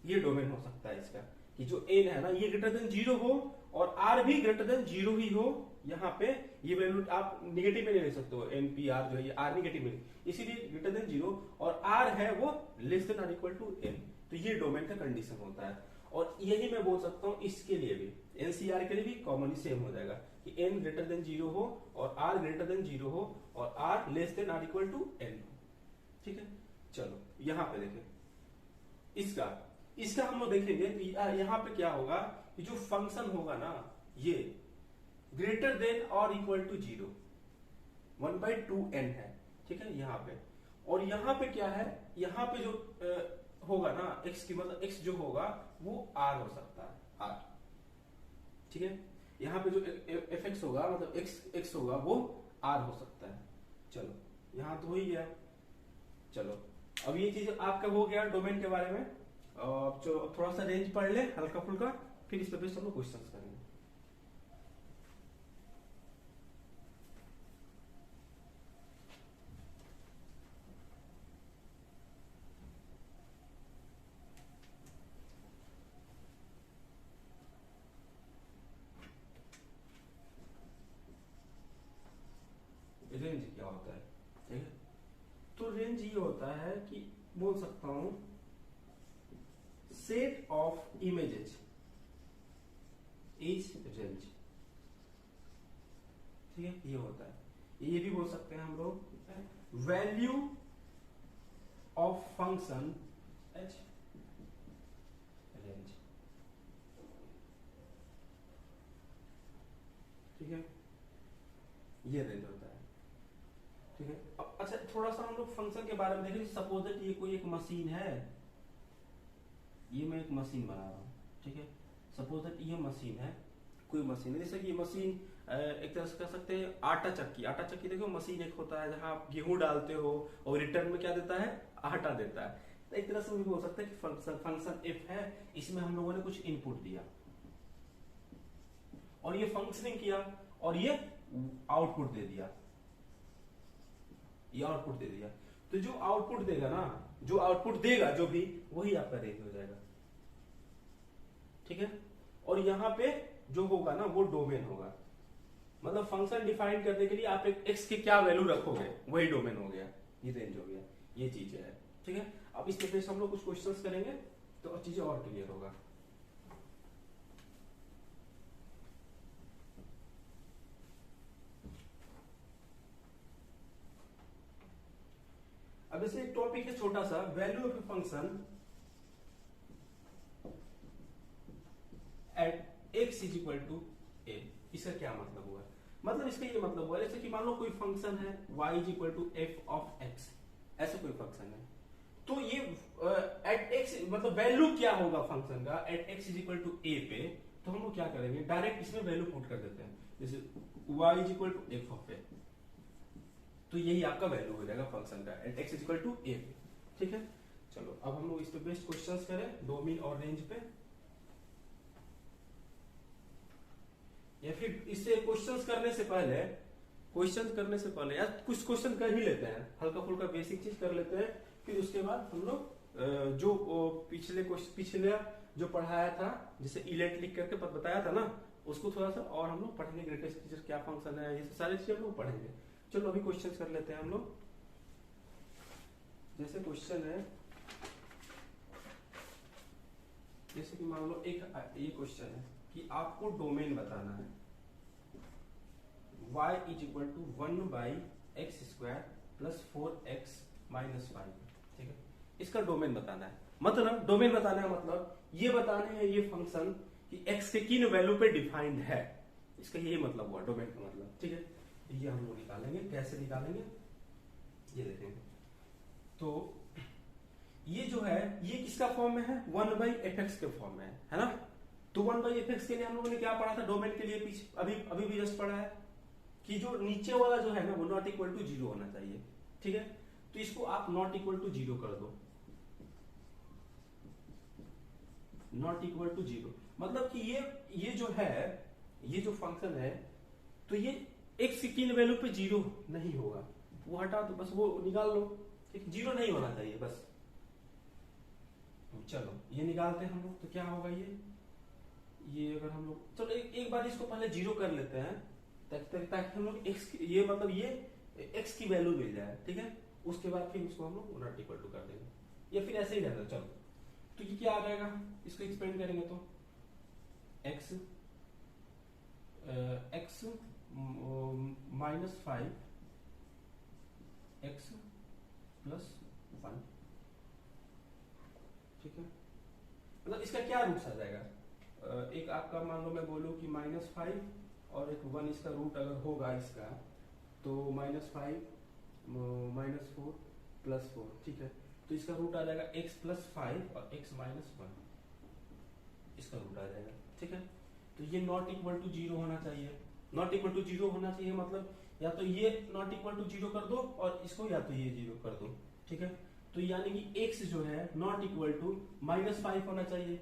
ये डोमेन हो सकता है इसका, कि जो n है ना ये ग्रेटर देन 0 हो और r भी ग्रेटर देन 0 ही हो, यहाँ पे ये वैल्यू आप निगेटिव में नहीं ले सकते हो, NPR जो है ये r निगेटिव में, इसीलिए ग्रेटर देन 0 और r है वो less than r equal to n, तो ये डोमेन का कंडीशन होता है। और यही मैं बोल सकता हूं इसके लिए भी, NCR के लिए भी कॉमनली सेम हो जाएगा कि n ग्रेटर देन 0 हो और r ग्रेटर देन 0 हो और r less than r equal to n हो, ठीक है। चलो यहां पे देखें इसका हम लोग देखेंगे कि यहां पे क्या होगा कि जो फंक्शन होगा ना ये ग्रेटर देन और इक्वल टू 0 1/2n है, ठीक है, यहाँ पे, और यहाँ पे क्या है, यहाँ पे जो होगा ना x की मतलब x जो होगा वो r हो सकता है, r, ठीक है, यहाँ पे जो fx होगा मतलब x होगा वो r हो सकता है। चलो यहाँ तो हो ही गया, चलो अब ये चीज आपका हो गया डोमेन के बारे में, जो थोड़ा सा रेंज पढ़ ले हल्का फुल्का, फिर इस पे बेस्ड हम लोग क्वेश्चंस करेंगे। रेंज क्या होता है, ठीक है, तो रेंज ये होता है कि बोल सकता हूं set of images is range, ठीक है, ये होता है। ये भी बोल सकते हैं हम लोग value of function H range, ठीक है, ये रेंज होता है, ठीक है। अब अच्छा थोड़ा सा हम लोग फंक्शन के बारे में देखें। सपोज दैट ये कोई एक मशीन है, ये मैं एक मशीन बना रहा हूं, ठीक है। सपोज दैट ये मशीन है, कोई मशीन है, जैसे कि ये मशीन एक तरह से कह सकते हैं आटा चक्की। आटा चक्की देखो मशीन एक होता है जहां आप गेहूं डालते हो और रिटर्न में क्या देता है, आटा देता है। तो एक तरह से भी बोल सकते हैं कि फंक्शन एफ है, इसमें हम लोगों ने कुछ इनपुट दिया और ये फंक्शनिंग किया और ये आउटपुट दे दिया, ये आउटपुट दे दिया। तो जो आउटपुट देगा ना, जो आउटपुट देगा जो भी, वही आपका रेंज हो जाएगा, ठीक है। और यहां पे जो होगा ना वो डोमेन होगा, मतलब फंक्शन डिफाइन करने के लिए आप एक एक्स के क्या वैल्यू रखोगे वही डोमेन हो गया, ये रेंज हो गया, ये चीजें है, ठीक है। अब इस पे हम लोग कुछ क्वेश्चंस करेंगे तो चीजें और क्लियर होगा। अब जैसे एक टॉपिक है छोटा सा, value of a function at x is equal to a. इसका क्या मतलब हुआ? मतलब इसका ये मतलब हुआ जैसे कि मान लो कोई फंक्शन है y is equal to F of X, ऐसा कोई फंक्शन है, तो ये एट एक्स मतलब वैल्यू क्या होगा फंक्शन का at x is equal to a पे, तो हम लोग क्या करेंगे डायरेक्ट इसमें वैल्यू पुट कर देते हैं, जैसे y is equal to F of a, तो यही आपका वैल्यू हो जाएगा फंक्शन का at x is equal to a पे, ठीक है। चलो अब हम लोग इस पे बेस्ट क्वेश्चंस करें डोमेन और रेंज पे, या फिर इससे क्वेश्चंस करने से पहले यार कुछ क्वेश्चन कर ही लेते हैं, हल्का फुल्का बेसिक चीज कर लेते हैं, फिर उसके बाद हम लोग जो पिछले जो पढ़ाया था, जैसे इलेट लिख करके बताया था ना, उसको थोड़ा सा और हम लोग पढ़ेंगे, ग्रेटेस्ट टीचर क्या फंक्शन है, ये सारी चीजें हम लोग पढ़ेंगे। चलो अभी क्वेश्चन कर लेते हैं हम लोग। जैसे क्वेश्चन है, जैसे कि मान लो एक ये क्वेश्चन है कि आपको डोमेन बताना है y is equal to 1/x² plus 4x minus 5, ठीक है। इसका डोमेन बताना है, मतलब डोमेन बताना है मतलब ये बताने हैं ये फंक्शन कि x के किन वैल्यू पे डिफाइंड है, इसका यही मतलब हुआ डोमेन का मतलब, ठीक है। ये हम लोग निकालेंगे, कैसे निकालेंगे ये देखेंगे। तो ये जो है ये किसका फॉर्म में है, 1/fx के फॉर्म में है ना। तो 1/fx के लिए हम लोगों ने क्या पढ़ा था डोमेन के लिए, पीछे अभी भी जस्ट पढ़ा है कि जो नीचे वाला जो है ना वो नॉट इक्वल टू 0 होना चाहिए, ठीक है। तो इसको आप नॉट इक्वल टू 0 कर दो, नॉट इक्वल टू 0 मतलब कि ये जो है, ये जो फंक्शन है, तो ये x की किन वैल्यू पे 0 नहीं होगा, वो हटा दो, बस वो निकाल लो, ठीक, 0 नहीं होना चाहिए बस। चलो ये निकालते हैं हम लोग, तो क्या होगा ये अगर हम लोग चलो एक बार इसको पहले 0 कर लेते हैं ताकि हम लोग x ये मतलब ये x की वैल्यू मिल जाए, ठीक है। उसके बाद फिर इसको हम लोग नॉट इक्वल टू कर देंगे, या फिर ऐसे ही रहता है। चलो तो ये क्या आ जाएगा, इसको एक्सपेंड करेंगे तो x माइनस 5 x प्लस 1, ठीक है। मतलब इसका क्या रूट्स आ जाएगा, एक आपका मान लो मैं बोलूं कि -5 और एक 1, इसका रूट अगर होगा इसका तो -5 -4 प्लस 4, ठीक है। तो इसका रूट आ जाएगा x प्लस 5 और x माइनस 1, इसका रूट आ जाएगा, ठीक है। तो ये नॉट इक्वल टू 0 होना चाहिए, नॉट इक्वल टू 0 होना चाहिए मतलब या तो ये नॉट इक्वल टू 0 कर दो और इसको या तो ये 0 कर दो, ठीक है। तो यानी कि x जो है नॉट इक्वल टू -5 होना चाहिए,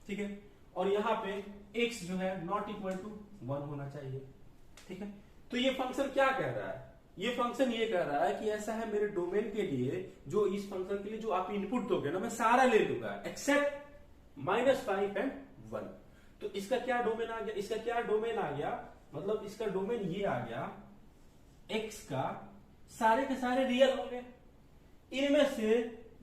ठीक है। और यहाँ पे x जो है नॉट इक्वल टू 1 होना चाहिए, ठीक है। तो ये फंक्शन क्या कह रहा है, ये फंक्शन ये कह रहा है कि ऐसा है मेरे डोमेन के लिए, जो इस फंक्शन के लिए जो आप इनपुट दोगे ना मैं सारा ले लूंगा एक्सेप्ट -5 एंड 1। तो इसका क्या डोमेन आ गया, इसका क्या डोमेन आ गया, मतलब इसका डोमेन ये आ गया x का सारे के सारे रियल होंगे, इनमें से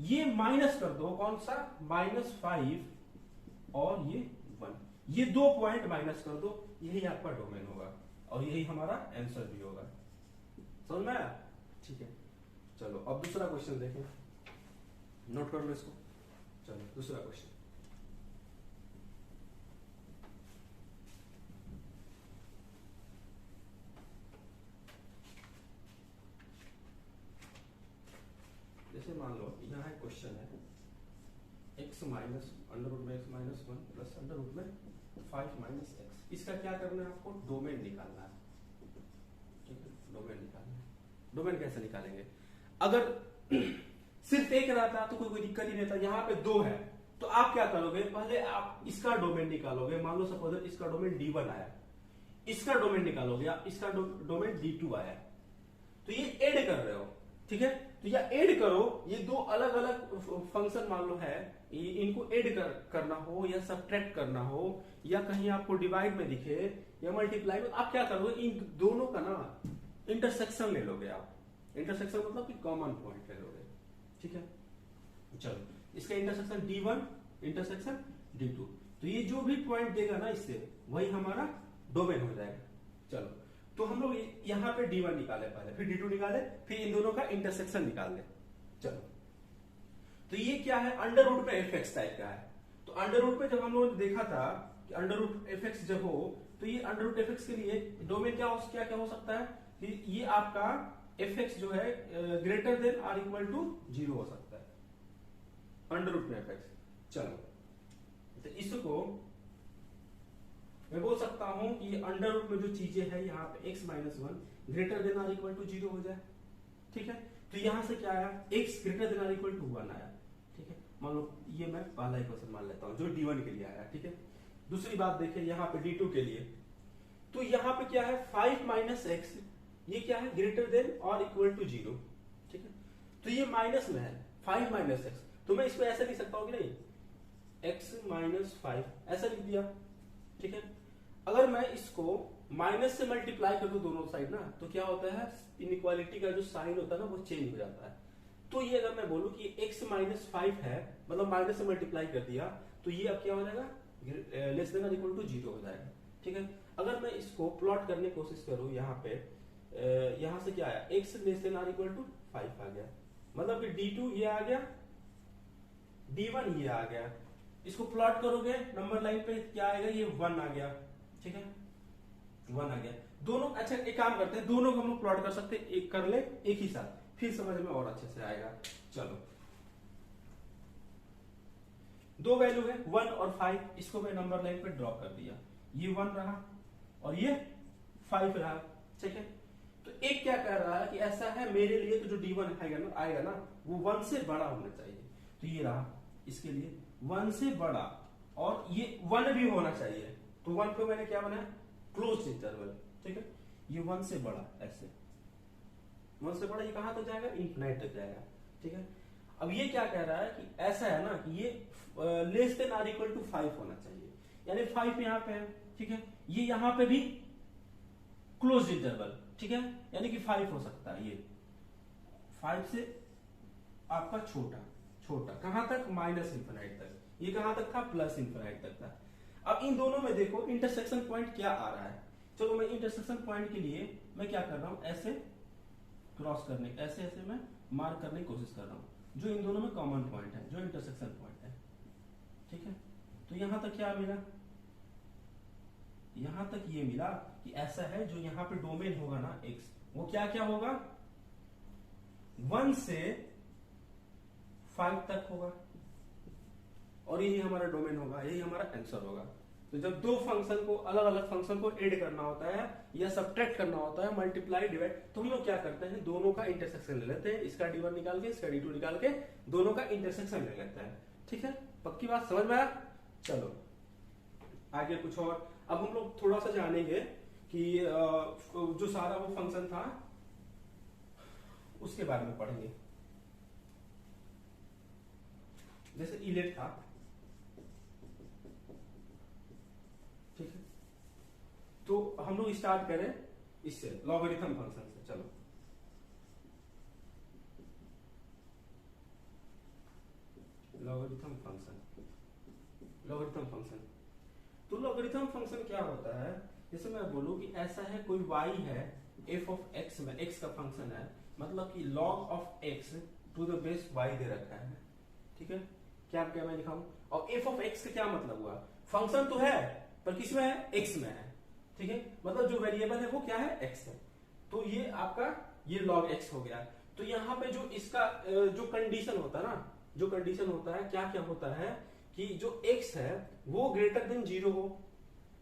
ये माइनस कर दो, कौन सा, -5 और ये 1, ये 2 पॉइंट माइनस कर दो, यही आपका डोमेन होगा और यही हमारा आंसर भी होगा। समझ में आया? ठीक है, चलो अब दूसरा क्वेश्चन देखें, नोट कर लो इसको। चलो दूसरा क्वेश्चन, जैसे मान लो यहाँ एक क्वेश्चन है, x माइनस अंडर रूट में x माइनस 1 प्लस अंडर रूट में 5 माइनस एक्स। इसका क्या करना है आपको, डोमेन निकालना है। ठीक है, डोमेन निकालना है। डोमेन कैसे निकालेंगे, अगर सिर्फ एक रहता तो कोई दिक्कत ही नहीं था, यहाँ पे 2 है तो आप क्या करोगे, पहले आप इसका डोमेन निकालोगे। मान लो सपोज इसका डोमेन D1 आया, इसका डोमेन निकालोगे, आप इसका डोमेन D2 आया, तो ये ऐड कर रहे हो। ठीक है, तो या ऐड करो, ये 2 अलग अलग फंक्शन मान लो है, इनको ऐड करना हो या सब्ट्रैक्ट करना हो या कहीं आपको डिवाइड में दिखे या मल्टीप्लाई में, आप क्या करोगे, इन दोनों का ना इंटरसेक्शन ले लोगे आप। इंटरसेक्शन मतलब कि कॉमन पॉइंट ले लोगे। ठीक है, चलो इसका इंटरसेक्शन D1 इंटरसेक्शन D2, तो ये जो भी पॉइंट देगा ना इससे, वही हमारा डोमेन हो जाएगा। चलो तो हम लोग यहाँ पे D1 निकाले पहले, फिर D2 निकाले, फिर इन दोनों का इंटरसेक्शन निकाल ले। चलो तो ये क्या है, अंडर रूट में fx टाइप का है। तो अंडर रूट में जब हम लोगों ने देखा था कि अंडर रूट fx जब हो, तो ये अंडर रूट fx के लिए डोमेन क्या हो सकता है कि ये आपका fx जो है greater than or equal to 0 हो सकता है अंडर रूट में fx। चलो तो इसको मैं बोल सकता हूं कि अंडर रूट में जो चीजें हैं यहाँ पे x minus 1 greater than or equal to 0 हो जाए। ठीक है, तो यहां से क्या आया, x greater than or equal to 1 आया। ठीक है, मान लो ये मैं पहला इक्वेशन मान लेता हूं जो D1 के लिए आया। ठीक है, दूसरी बात देखिए यहाँ पे D2 के लिए, तो यहाँ पे क्या है 5 माइनस एक्स, ये क्या है ग्रेटर देन और इक्वल टू 0। ठीक है, तो ये माइनस में है 5 माइनस एक्स, तो मैं इसको ऐसे लिख सकता हूँ कि नहीं, x माइनस 5 ऐसा लिख दिया। ठीक है, अगर मैं इसको माइनस से मल्टीप्लाई कर दूं दोनों साइड ना, तो क्या होता है, इनइक्वालिटी का जो साइन होता है ना वो चेंज हो जाता है। तो ये अगर मैं बोलूं कि x माइनस 5 है, मतलब माइनस से मल्टीप्लाई कर दिया, तो ये अब क्या हो जाएगा, लेस देन और इक्वल टू 0 हो जाएगा। ठीक है, अगर मैं इसको प्लॉट करने की कोशिश करूं, यहाँ पे यहां से क्या आया, x लेस देन और इक्वल टू 5 आ गया, मतलब कि D2 ये आ गया, D1 ये आ गया। इसको प्लॉट करोगे नंबर लाइन पे क्या आएगा, ये 1 आ गया। ठीक है, 1 आ गया दोनों। अच्छा एक काम करते हैं, दोनों को हम लोग प्लॉट कर सकते हैं, एक कर ले एक ही साथ, फिर समझ में और अच्छे से आएगा। चलो दो वैल्यू है 1 और 5, इसको मैं नंबर लाइन पे ड्रॉ कर दिया, ये 1 रहा और ये 5 रहा। ठीक है, तो एक क्या कह रहा है कि ऐसा है मेरे लिए तो जो D1 आएगा ना वो 1 से बड़ा होना चाहिए। तो ये रहा इसके लिए 1 से बड़ा, और ये 1 भी होना चाहिए। तो 1 पे मैंने क्या बनाया, क्लोज इंटरवल। ठीक है, ये 1 से बड़ा, ऐसे 1 से बड़ा ये कहां तक जाएगा, इंफिनाइट तक जाएगा। ठीक है, अब ये क्या कह रहा है कि ऐसा है ना कि ये less than or equal to 5 होना चाहिए, यानी 5 यहाँ पे है। ठीक है, ये यहाँ पे भी क्लोज इंटरवल। ठीक है, यानी कि 5 हो सकता है, ये 5 से आपका छोटा छोटा कहां तक, माइनस इंफिनाइट तक, ये कहां तक था, प्लस इंफिनाइट तक था। अब इन दोनों में देखो इंटरसेक्शन पॉइंट क्या आ रहा है। चलो मैं इंटरसेक्शन पॉइंट के लिए मैं क्या कर रहा हूं, ऐसे क्रॉस करने, ऐसे ऐसे मैं मार्क करने की कोशिश कर रहा हूं, जो इन दोनों में कॉमन पॉइंट है, जो इंटरसेक्शन पॉइंट है। ठीक है, तो यहां तक क्या मिला, यहां तक ये मिला कि ऐसा है, जो यहां पे डोमेन होगा ना x, वो क्या क्या होगा, 1 से 5 तक होगा, और यही हमारा डोमेन होगा, यही हमारा आंसर होगा। तो जब दो फंक्शन को, अलग अलग फंक्शन को ऐड करना होता है या सब्ट्रैक्ट करना होता है, मल्टीप्लाई डिवाइड, तो हम लोग क्या करते हैं, दोनों का इंटरसेक्शन ले लेते हैं, इसका D1 निकाल के इसका D2 निकाल के दोनों का इंटरसेक्शन ले लेते हैं। ठीक है, पक्की बात समझ में आया। चलो आगे कुछ और, अब हम लोग थोड़ा सा जानेंगे कि जो सारा वो फंक्शन था उसके बारे में पढ़ेंगे। जैसे इलेट था, ठीक है, तो हम लोग स्टार्ट करें इससे, लॉगरिथम फंक्शन से। चलो लॉगरिथम फंक्शन। लॉगरिथम फंक्शन, तो लॉगरिथम फंक्शन क्या होता है, जैसे मैं बोलूं कि ऐसा है कोई y है f ऑफ x में, x का फंक्शन है, मतलब कि log of x to the base y दे रखा है, ठीक है, क्या क्या मैं लिखा हूं, और f ऑफ x का क्या मतलब हुआ, फंक्शन तो है पर किस में है, x में है, ठीक है, मतलब जो वेरिएबल है वो क्या है, x है, तो ये आपका ये log x हो गया। तो यहाँ पे जो इसका जो कंडीशन होता है ना, जो कंडीशन होता है क्या क्या होता है कि जो x है वो ग्रेटर देन 0 हो,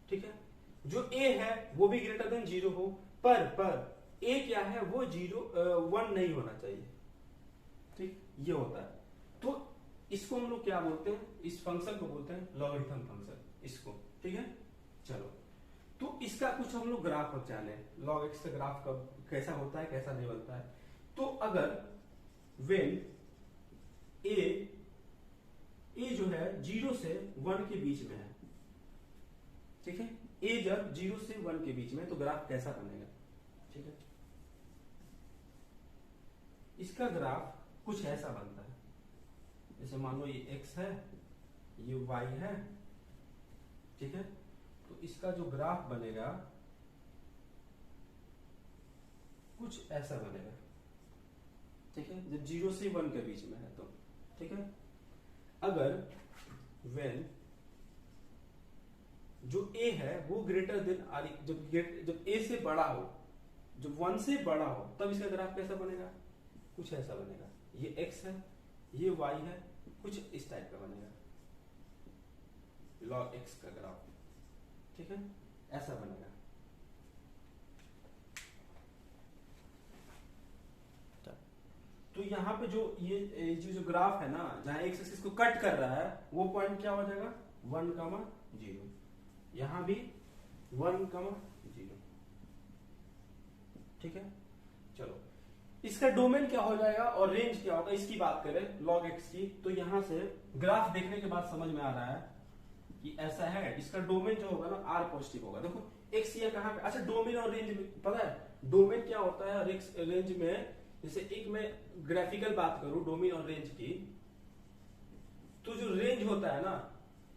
ठीक है, जो a है वो भी ग्रेटर देन 0 हो, पर a क्या है वो 1 नहीं होना चाहिए, ठीक, ये होता है। तो इसको हम लोग क्या बोलते हैं, इस फंक्शन को बोलते हैं लॉगरिथम फंक्शन, इसको, ठीक है। चलो, तो इसका कुछ हम लोग ग्राफ अब जाने, log x का ग्राफ कब कैसा होता है कैसा नहीं बनता है। तो अगर when a जो है 0 से 1 के बीच में है, ठीक है, a जब 0 से 1 के बीच में, तो ग्राफ कैसा बनेगा, ठीक है, इसका ग्राफ कुछ ऐसा बनता है, जैसे मान लो ये x है, ये y है, ठीक है, तो इसका जो ग्राफ बनेगा कुछ ऐसा बनेगा, ठीक है, जब 0 से 1 के बीच में है तो, ठीक है। अगर when जो a है वो ग्रेटर देन आर, जब a से बड़ा हो, जब 1 से बड़ा हो, तब इसका ग्राफ कैसा बनेगा, कुछ ऐसा बनेगा, ये x है, ये y है, कुछ इस टाइप का बनेगा, log x का ग्राफ, ठीक है, ऐसा बनेगा। तो यहाँ पे जो ये जो ग्राफ है ना, जहां एक्स एक्सिस को कट कर रहा है, वो पॉइंट क्या हो जाएगा, 1,0, यहां भी 1,0, ठीक है। चलो, इसका डोमेन क्या हो जाएगा और रेंज क्या होगा, इसकी बात करें log x की, तो यहां से ग्राफ देखने के बाद समझ में आ रहा है कि ऐसा है, इसका डोमेन जो होगा ना r पॉजिटिव होगा। देखो x ये कहां पे, अच्छा डोमेन और रेंज पता है, डोमेन क्या होता है और रेंज में, जैसे एक मैं ग्राफिकल बात करूं डोमेन और रेंज की, तो जो रेंज होता है ना,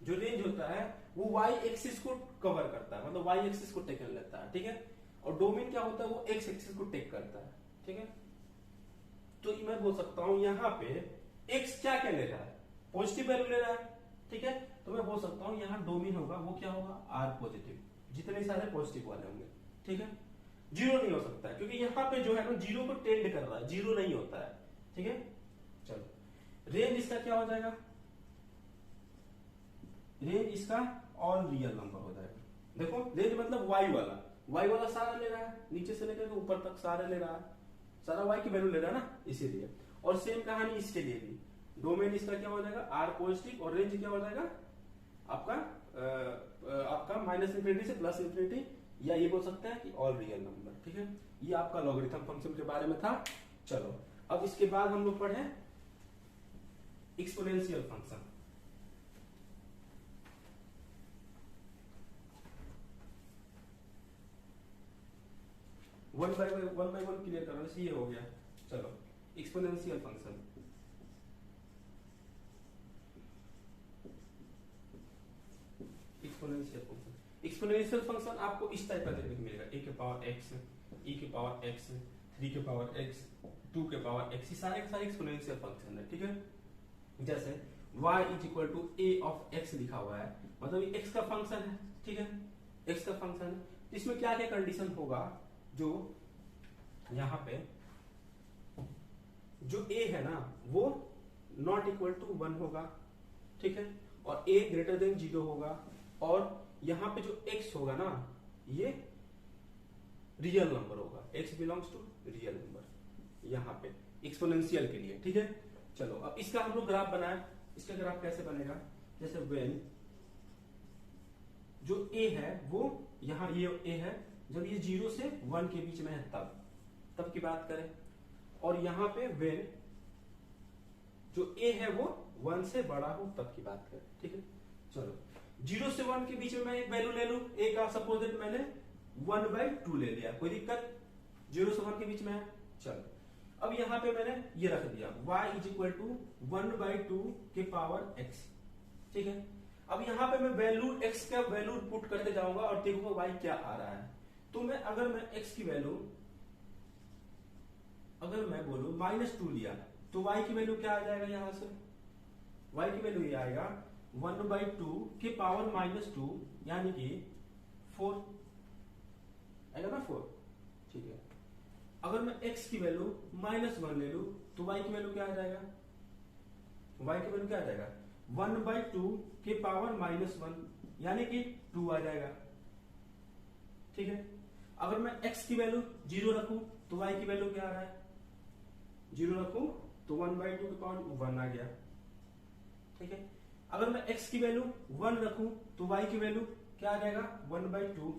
जो रेंज होता है वो y एक्सिस को कवर करता है, मतलब y एक्सिस को टेक लेता है, ठीक है, और डोमेन क्या होता है वो x एक्सिस को टेक करता है, ठीक है। तो मैं बोल सकता हूं यहाँ पे x क्या क्या ले रहा है, पॉजिटिव वैल्यू ले रहा है, ठीक है, तो मैं बोल सकता हूं यहाँ डोमेन होगा वो क्या होगा, r पॉजिटिव, जितने सारे पॉजिटिव वाले होंगे, ठीक है, 0 नहीं हो सकता है क्योंकि यहाँ पे जो है ना 0 को टेंड कर रहा है, 0 नहीं होता है, ठीक है। चलो, रेंज इसका क्या हो जाएगा, रेंज इसका ऑल रियल नंबर हो जाएगा। देखो रेंज मतलब y वाला सारा ले रहा है, नीचे से लेकर ऊपर तक सारा ले रहा है, सारा y की वैल्यू ले रहा है ना, इसीलिए। और सेम कहानी इसके लिए भी, डोमेन इसका क्या हो जाएगा, r पॉजिटिव, और रेंज क्या हो जाएगा आपका -∞ से +∞, या ये बोल सकते हैं कि ऑल रियल नंबर, ठीक है। ये आपका लॉगरिथम फंक्शन के बारे में था। चलो, अब इसके बाद हम लोग पढ़े exponential function. One by one clear करने से ये हो गया। चलो, exponential function, exponential function, exponential function आपको इस टाइप का देखने को मिलेगा, e के पावर x, e के पावर x, 3 के पावर x, 2 के पावर x, ये सारे के सारे एक्सपोनेंशियल फंक्शन है, ठीक है। जैसे y = a ऑफ x लिखा हुआ है, मतलब ये x का फंक्शन है, ठीक है, x का फंक्शन है। इसमें क्या क्या कंडीशन होगा, जो यहाँ पे जो a है ना वो नॉट इक्वल टू 1 होगा, ठीक है, और a ग्रेटर देन 0 होगा, और यहाँ पे जो x होगा ना ये रियल नंबर होगा, x belongs to real number, यहाँ पे एक्सपोनेंशियल के लिए, ठीक है। चलो, अब इसका हम लोग ग्राफ बनाए, इसका ग्राफ कैसे बनेगा, जैसे when जो a है वो यहाँ ये a है, जब ये 0 से 1 के बीच में है तब की बात करें, और यहाँ पे when जो a है वो 1 से बड़ा हो तब की बात करें, ठीक है। चलो, 0 से 1 के बीच में मैं एक वैल्यू ले लूं, a का सपोज मैंने 1/2 ले लिया, कोई दिक्कत, 0 से 1 के बीच में है। चलो, अब यहाँ पे मैंने ये रख दिया y इज इक्वल टू 1/2 के पावर x, ठीक है। अब यहाँ पे मैं वैल्यू x का वैल्यू पुट करते जाऊंगा और देखूंगा y क्या आ रहा है। तो मैं अगर मैं x की वैल्यू अगर मैं बोलूं -2 लिया तो y की वैल्यू क्या आ जाएगा, यहां से y की वैल्यू ये आएगा 1/2 के पावर -2 यानी कि 4 आएगा ना, 4, ठीक है। अगर मैं x की वैल्यू -1 ले लूं तो y की वैल्यू क्या आ जाएगा, y की वैल्यू क्या आ जाएगा 1/2 के पावर -1 यानी कि 2 आ जाएगा, ठीक है। अगर मैं x की वैल्यू 0 रखूं तो y की वैल्यू क्या आ रहा है, 0 रखूं तो 1/2 के पावर 1 आ गया, ठीक है। अगर मैं x की वैल्यू 1 रखूं तो y की वैल्यू क्या आ जाएगा 1/2।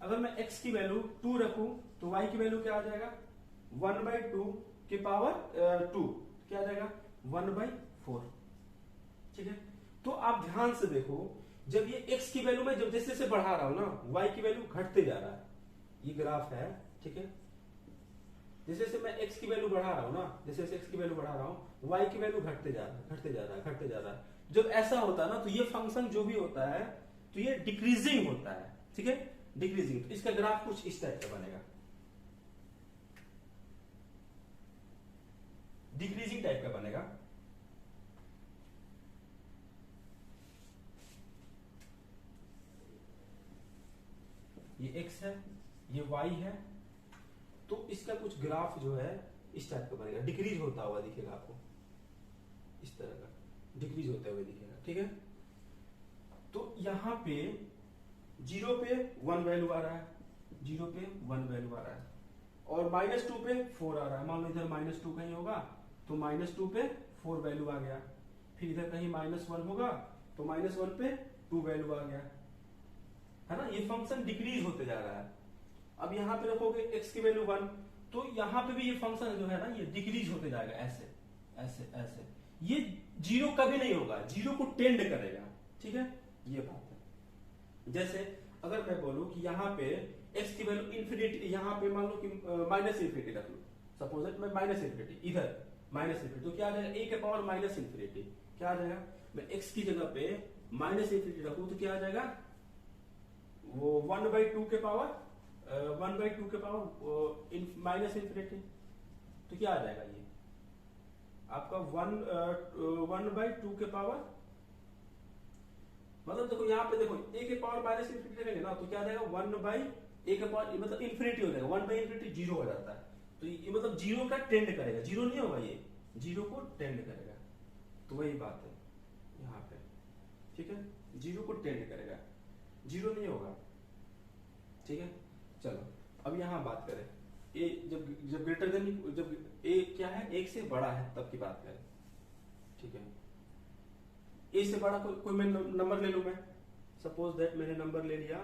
अगर मैं x की वैल्यू 2 रखूं तो y की वैल्यू क्या आ जाएगा 1/2 के पावर 2 क्या आ जाएगा 1/4, ठीक है। तो आप ध्यान से देखो, जब ये x की वैल्यू में जब जैसे जैसे बढ़ा रहा हूं ना, y की वैल्यू घटते जा रहा है, ये ग्राफ है, ठीक है। जैसे जैसे मैं x की वैल्यू बढ़ा रहा हूं ना, जैसे जैसे x की वैल्यू बढ़ा रहा हूं, y की वैल्यू घटते जा रहा है, घटते जा रहा है, घटते जा रहा है। जब ऐसा होता है ना तो ये फंक्शन जो भी होता है तो ये डिक्रीजिंग होता है, ठीक है, डिक्रीजिंग। तो इसका ग्राफ कुछ इस टाइप का बनेगा, डिक्रीजिंग टाइप का बनेगा। ये x है, ये y है, तो इसका कुछ ग्राफ जो है इस टाइप का बनेगा, डिक्रीज होता हुआ दिखेगा आपको, इस तरह का डिक्रीज होते हुए दिखेगा, ठीक है। तो यहां पे 0 पे 1 वैल्यू आ रहा है, 0 पे 1 वैल्यू आ रहा है, और -2 पे 4 आ रहा है। मान लो इधर -2 कहीं होगा तो -2 पे 4 वैल्यू आ गया, फिर इधर कहीं -1 होगा तो -1 पे 2 वैल्यू आ गया, है ना। ये फंक्शन डिक्रीज होते जा रहा है। अब यहाँ पे रखोगे x की वैल्यू 1 तो यहाँ पे भी ये फंक्शन जो है ना ये डिक्रीज होते जाएगा, ऐसे ऐसे ऐसे, ये 0 कभी नहीं होगा, 0 को टेंड करेगा, ठीक है, ये बात है। जैसे अगर मैं बोलूं कि यहाँ पे x की वैल्यू इंफिनिटी, यहाँ पे मान लो कि -∞ रख लो, सपोज दैट मैं -∞, इधर -∞, तो क्या आ जाएगा a के पावर -∞, क्या आ जाएगा, मैं x की जगह पे -∞ रखूं तो क्या आ जाएगा, वो 1/2 के पावर -∞ तो क्या आ जाएगा, ये आपका 1/2 के पावर, मतलब देखो यहाँ पे देखो a के पावर -∞ करेंगे ना तो क्या आ जाएगा 1/a के पावर, मतलब इंफिनिटी हो जाएगा, 1/∞ 0 हो जाता है, तो ये मतलब 0 का टेंड करेगा, 0 नहीं होगा, ये 0 को टेंड करेगा। तो वही बात है यहाँ पे, ठीक है, 0 को टेंड करेगा, 0 नहीं होगा, ठीक है। चलो अब यहाँ बात करें a जब ग्रेटर देन, जब a क्या है 1 से बड़ा है तब की बात करें, ठीक है। a से बड़ा कोई मैं नंबर ले लूं, मैं सपोज दैट मैंने नंबर ले लिया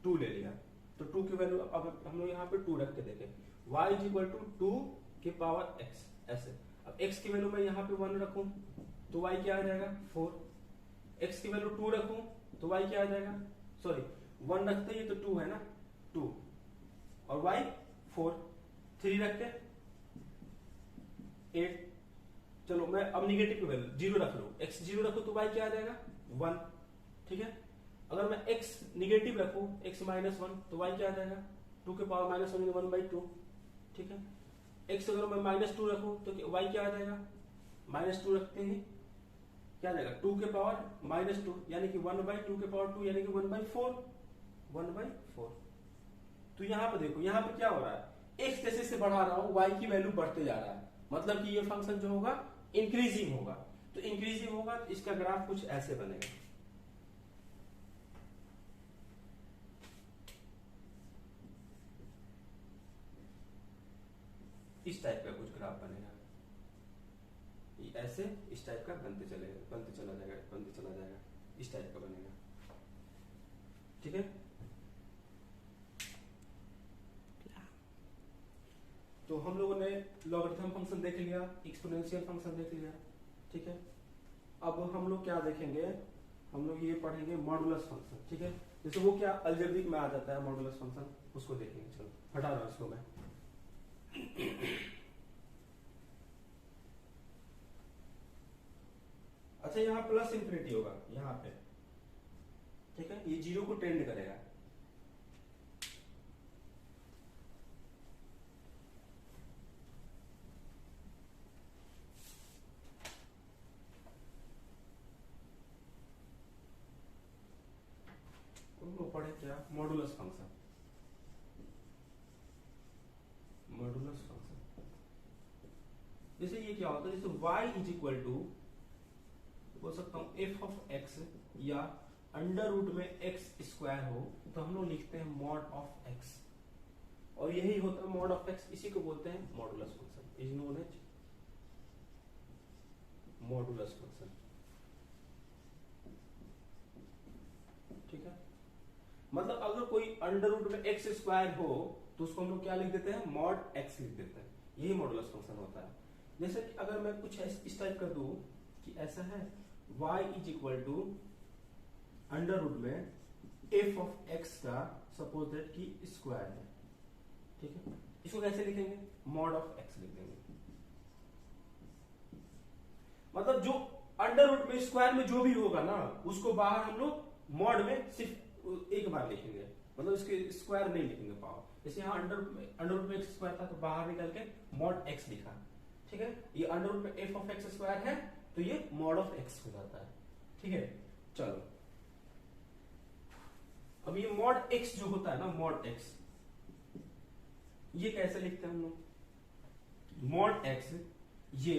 2 ले लिया, तो 2 की वैल्यू अब हम लोग यहाँ पे 2 रख के देखें, y इज इक्वल टू 2 के पावर x, ऐसे। अब x की वैल्यू मैं यहाँ पे 1 रखूं तो y क्या आ जाएगा 4, x की वैल्यू 2 रखूं तो y क्या आ जाएगा, सॉरी 1 रखते ही तो 2 है ना, 2 और y 4, 3 रखते 8। चलो मैं अब निगेटिव की वैल्यू 0 रख लूं, x 0 रखूं तो y क्या आ जाएगा 1, ठीक है। अगर मैं x निगेटिव रखूं, x -1 तो y क्या आ जाएगा 2 के पावर -1 1/2, ठीक है। x अगर मैं -2 रखूं तो y क्या आ जाएगा, -2 रखते ही क्या आ जाएगा 2 के पावर -2 यानी कि 1/2 के पावर 2 यानी कि 1/4। तो यहाँ पे देखो, यहाँ पे क्या हो रहा है, x जैसे से बढ़ा रहा हूं y की वैल्यू बढ़ते जा रहा है, मतलब कि ये फंक्शन जो होगा इंक्रीजिंग होगा। तो इंक्रीजिंग होगा तो इसका ग्राफ कुछ ऐसे बनेगा, इस टाइप का कुछ ग्राफ बनेगा, ऐसे इस टाइप का बनते चलेगा, बनते चला जाएगा, बनते चला जाएगा, इस टाइप का बनेगा, ठीक है। तो हम लोगों ने लॉगरिथम फंक्शन देख लिया, एक्सपोनेंशियल फंक्शन देख लिया, ठीक है। अब हम लोग क्या देखेंगे, हम लोग ये पढ़ेंगे मॉडुलस फंक्शन, ठीक है। जैसे वो क्या अलजेब्रिक में आ जाता है मॉडुलस फंक्शन, उसको देखेंगे। चलो हटा रहा हूं इसको मैं। अच्छा यहाँ प्लस इंफिनिटी होगा यहाँ पे, ठीक है, ये 0 को टेंड करेगा। उनको पढ़े क्या, मॉडुलस फंक्शन, मॉडुलस फंक्शन। जैसे ये क्या होता है, जैसे y इज इक्वल टू बोल सकता हूं एफ ऑफ एक्स, या अंडर रूट में एक्स स्क्वायर हो तो हम लोग लिखते हैं मॉड ऑफ एक्स, और यही होता है मॉड ऑफ एक्स, इसी को बोलते हैं modulus function, is known as modulus function. ठीक है, मतलब अगर कोई अंडर रूट में एक्स स्क्वायर हो तो उसको हम लोग क्या लिख देते हैं, मॉड एक्स लिख देते हैं, यही मॉडुलस फंक्शन होता है। जैसे कि अगर मैं कुछ इस टाइप कर दूं कि ऐसा है y is equal to under root में एफ ऑफ एक्स का सपोज दैट की स्क्वायर है, ठीक है, इसको कैसे लिखेंगे, मॉड ऑफ एक्स लिख देंगे। मतलब जो अंडर रूट में स्क्वायर में जो भी होगा ना उसको बाहर हम लोग मॉड में सिर्फ एक बार लिखेंगे, मतलब इसके स्क्वायर नहीं लिखेंगे पावर। जैसे यहाँ अंडर रूट में एक्स स्क्वायर था तो बाहर निकल के मॉड एक्स लिखा, ठीक है, ये अंडर रूट में एफ ऑफ एक्स स्क्वायर है तो ये मॉड ऑफ एक्स हो जाता है, ठीक है। चलो अब ये मॉड एक्स जो होता है ना, मॉड एक्स, ये कैसे लिखते हैं हम लोग, मॉड एक्स, ये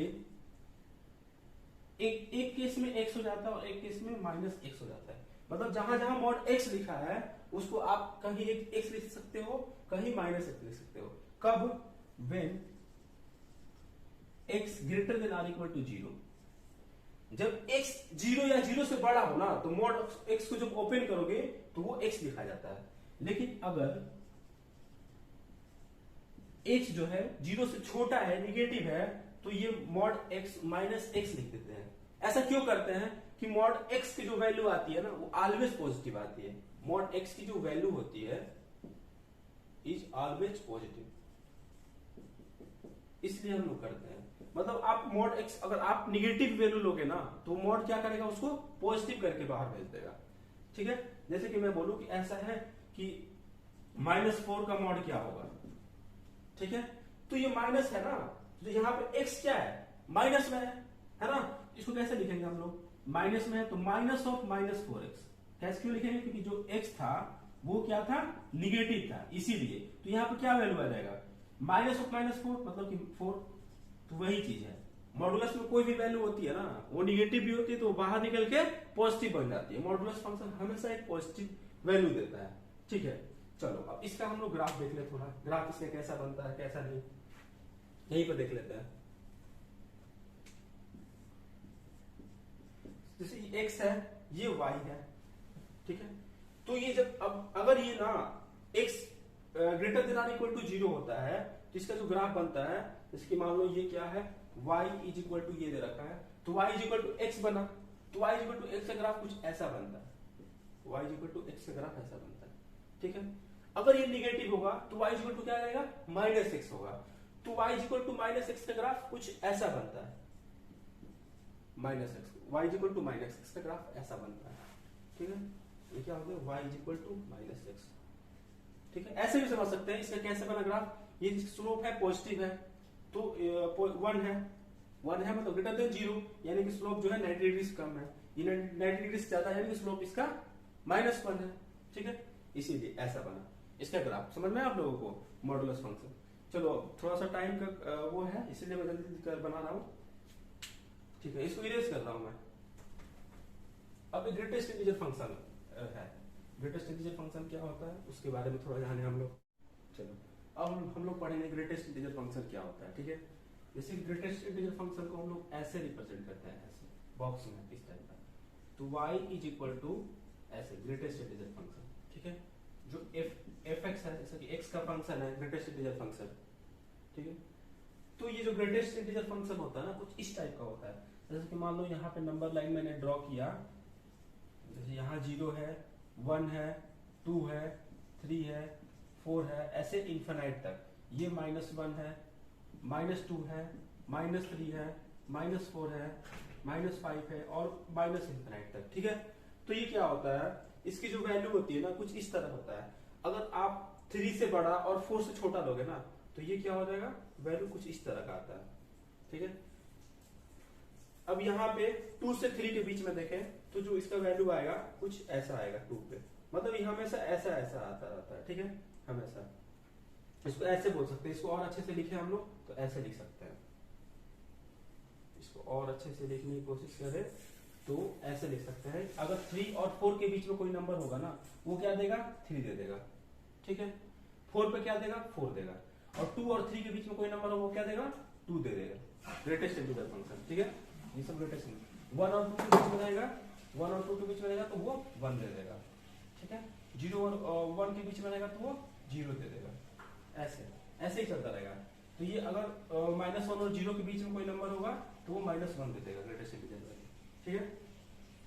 एक केस में एक्स हो जाता है और एक केस में माइनस एक्स हो जाता है। मतलब जहां जहां मॉड एक्स लिखा है उसको आप कहीं एक एक्स लिख सकते हो, कहीं माइनस एक्स लिख सकते हो। कब, when X greater than or equal to 0। जब x 0 या 0 से बड़ा हो ना तो मॉड x को जब ओपन करोगे तो वो x लिखा जाता है। लेकिन अगर x जो है 0 से छोटा है, निगेटिव है, तो ये मॉड x माइनस x लिख देते हैं। ऐसा क्यों करते हैं कि मॉड x की जो वैल्यू आती है ना वो ऑलवेज पॉजिटिव आती है। मॉड x की जो वैल्यू होती है इज ऑलवेज पॉजिटिव, इसलिए हम लोग करते हैं। मतलब आप मॉड x अगर आप निगेटिव वैल्यू लोगे ना तो मॉड क्या करेगा, उसको पॉजिटिव करके बाहर भेज देगा, ठीक है। जैसे कि मैं बोलूं कि ऐसा है कि -4 का मॉड क्या होगा, ठीक है, तो ये माइनस है ना, तो यहाँ पे x क्या है, माइनस में है ना, इसको कैसे लिखेंगे हम लोग, माइनस में है तो माइनस ऑफ -4x। कैसे क्यों लिखेंगे, क्योंकि जो x था वो क्या था, निगेटिव था, इसीलिए। तो यहाँ पे क्या वैल्यू आ जाएगा, माइनस ऑफ -4 मतलब कि 4। तो वही चीज है, मॉडुलस में कोई भी वैल्यू होती है ना वो निगेटिव भी होती है तो बाहर निकल के पॉजिटिव बन जाती है। मॉडुलस फंक्शन हमेशा एक पॉजिटिव वैल्यू देता है, ठीक है। चलो अब इसका हम लोग ग्राफ देख ले, थोड़ा ग्राफ इसका कैसा बनता है कैसा नहीं, यहीं पर देख लेते हैं। जैसे ये x है, ये y है, ठीक है। तो ये जब अब अगर ये ना x greater than or equal to 0 होता है तो इसका जो ग्राफ बनता है, इसकी मान लो ये क्या है, y इज इक्वल टू ये दे रखा है तो y is equal to x बना, तो y is equal to x का ग्राफ कुछ ऐसा बनता है, y is equal to x का ग्राफ ऐसा बनता है, ठीक है। अगर ये निगेटिव होगा तो y इज इक्वल टू क्या रहेगा, -x होगा, तो y is equal to -x का ग्राफ कुछ ऐसा बनता है, -x, y is equal to -x का ग्राफ ऐसा बनता है, ठीक है। ये क्या हो गया, y is equal to -x, ठीक है। ऐसे भी समझ सकते हैं इसका कैसे बना ग्राफ, ये स्लोप है पॉजिटिव है तो 1 है मतलब ग्रेटर देन 0, यानी कि स्लोप जो है 90 डिग्री से कम है, ये 90 डिग्री से ज्यादा है, यानी कि स्लोप इसका -1 है, ठीक है। इसीलिए ऐसा बना इसका ग्राफ। समझ में आप लोगों को मॉडुलस फंक्शन। चलो थोड़ा सा टाइम का वो है इसलिए मैं जल्दी कर बना रहा हूँ, ठीक है। इसको इरेज कर रहा हूं मैं। अब ग्रेटेस्ट इंटीजर फंक्शन है, ग्रेटेस्ट इंटीजर फंक्शन क्या होता है उसके बारे में थोड़ा जाने हम लोग। चलो अब हम लोग पढ़ेंगे ग्रेटेस्ट इंटीजर फंक्शन क्या होता है, ठीक है। जैसे ग्रेटेस्ट इंटीजर फंक्शन को हम लोग ऐसे रिप्रेजेंट करते हैं, ऐसे बॉक्स में इस टाइप का, तो y इज इक्वल टू ऐसे ग्रेटेस्ट इंटीजर फंक्शन, ठीक है। जो f(x) है, जैसे कि x का फंक्शन है ग्रेटेस्ट इंटीजर फंक्शन, ठीक है। तो ये जो ग्रेटेस्ट इंटीजर फंक्शन होता है ना कुछ इस टाइप का होता है। जैसे कि मान लो यहाँ पे नंबर लाइन मैंने ड्रॉ किया, जैसे यहाँ 0 है, 1 है, 2 है, 3 है, 4 है, ऐसे इन्फिनाइट तक। ये -1 है, -2 है, -3 है, -4 है, -5 है और -∞ तक, ठीक है। तो ये क्या होता है, इसकी जो वैल्यू होती है ना कुछ इस तरह होता है। अगर आप 3 से बड़ा और 4 से छोटा लोगे ना तो ये क्या हो जाएगा, वैल्यू कुछ इस तरह का आता है, ठीक है। अब यहाँ पे 2 से 3 के बीच में देखें तो जो इसका वैल्यू आएगा कुछ ऐसा आएगा 2 पे, मतलब ये हमेशा ऐसा ऐसा आता रहता है, ठीक है। हमेशा इसको ऐसे बोल सकते हैं, इसको और अच्छे से लिखे हम लोग तो ऐसे लिख सकते हैं, इसको और अच्छे से लिखने की कोशिश करें तो ऐसे लिख सकते हैं। अगर 3 और 4 के बीच में कोई नंबर होगा ना वो क्या देगा, 3 दे देगा, ठीक है। 4 पे क्या देगा, 4 देगा, और 2 और 3 के बीच में कोई नंबर होगा वो क्या देगा, 2 दे देगा। ग्रेटेस्ट इंटीजर फंक्शन, ठीक है। ये सब ग्रेटेस्ट 1 और 2 के बीच में रहेगा, 1 और 2 के बीच में रहेगा तो वो 1 दे देगा, ठीक है। 0 और 1 के बीच में रहेगा तो वो 0 दे देगा, ऐसे ऐसे ही चलता रहेगा। तो ये अगर -1 और 0 के बीच में कोई नंबर होगा तो वो -1 दे देगा ग्रेटेस्ट इंटीजर वैल्यू, ठीक है।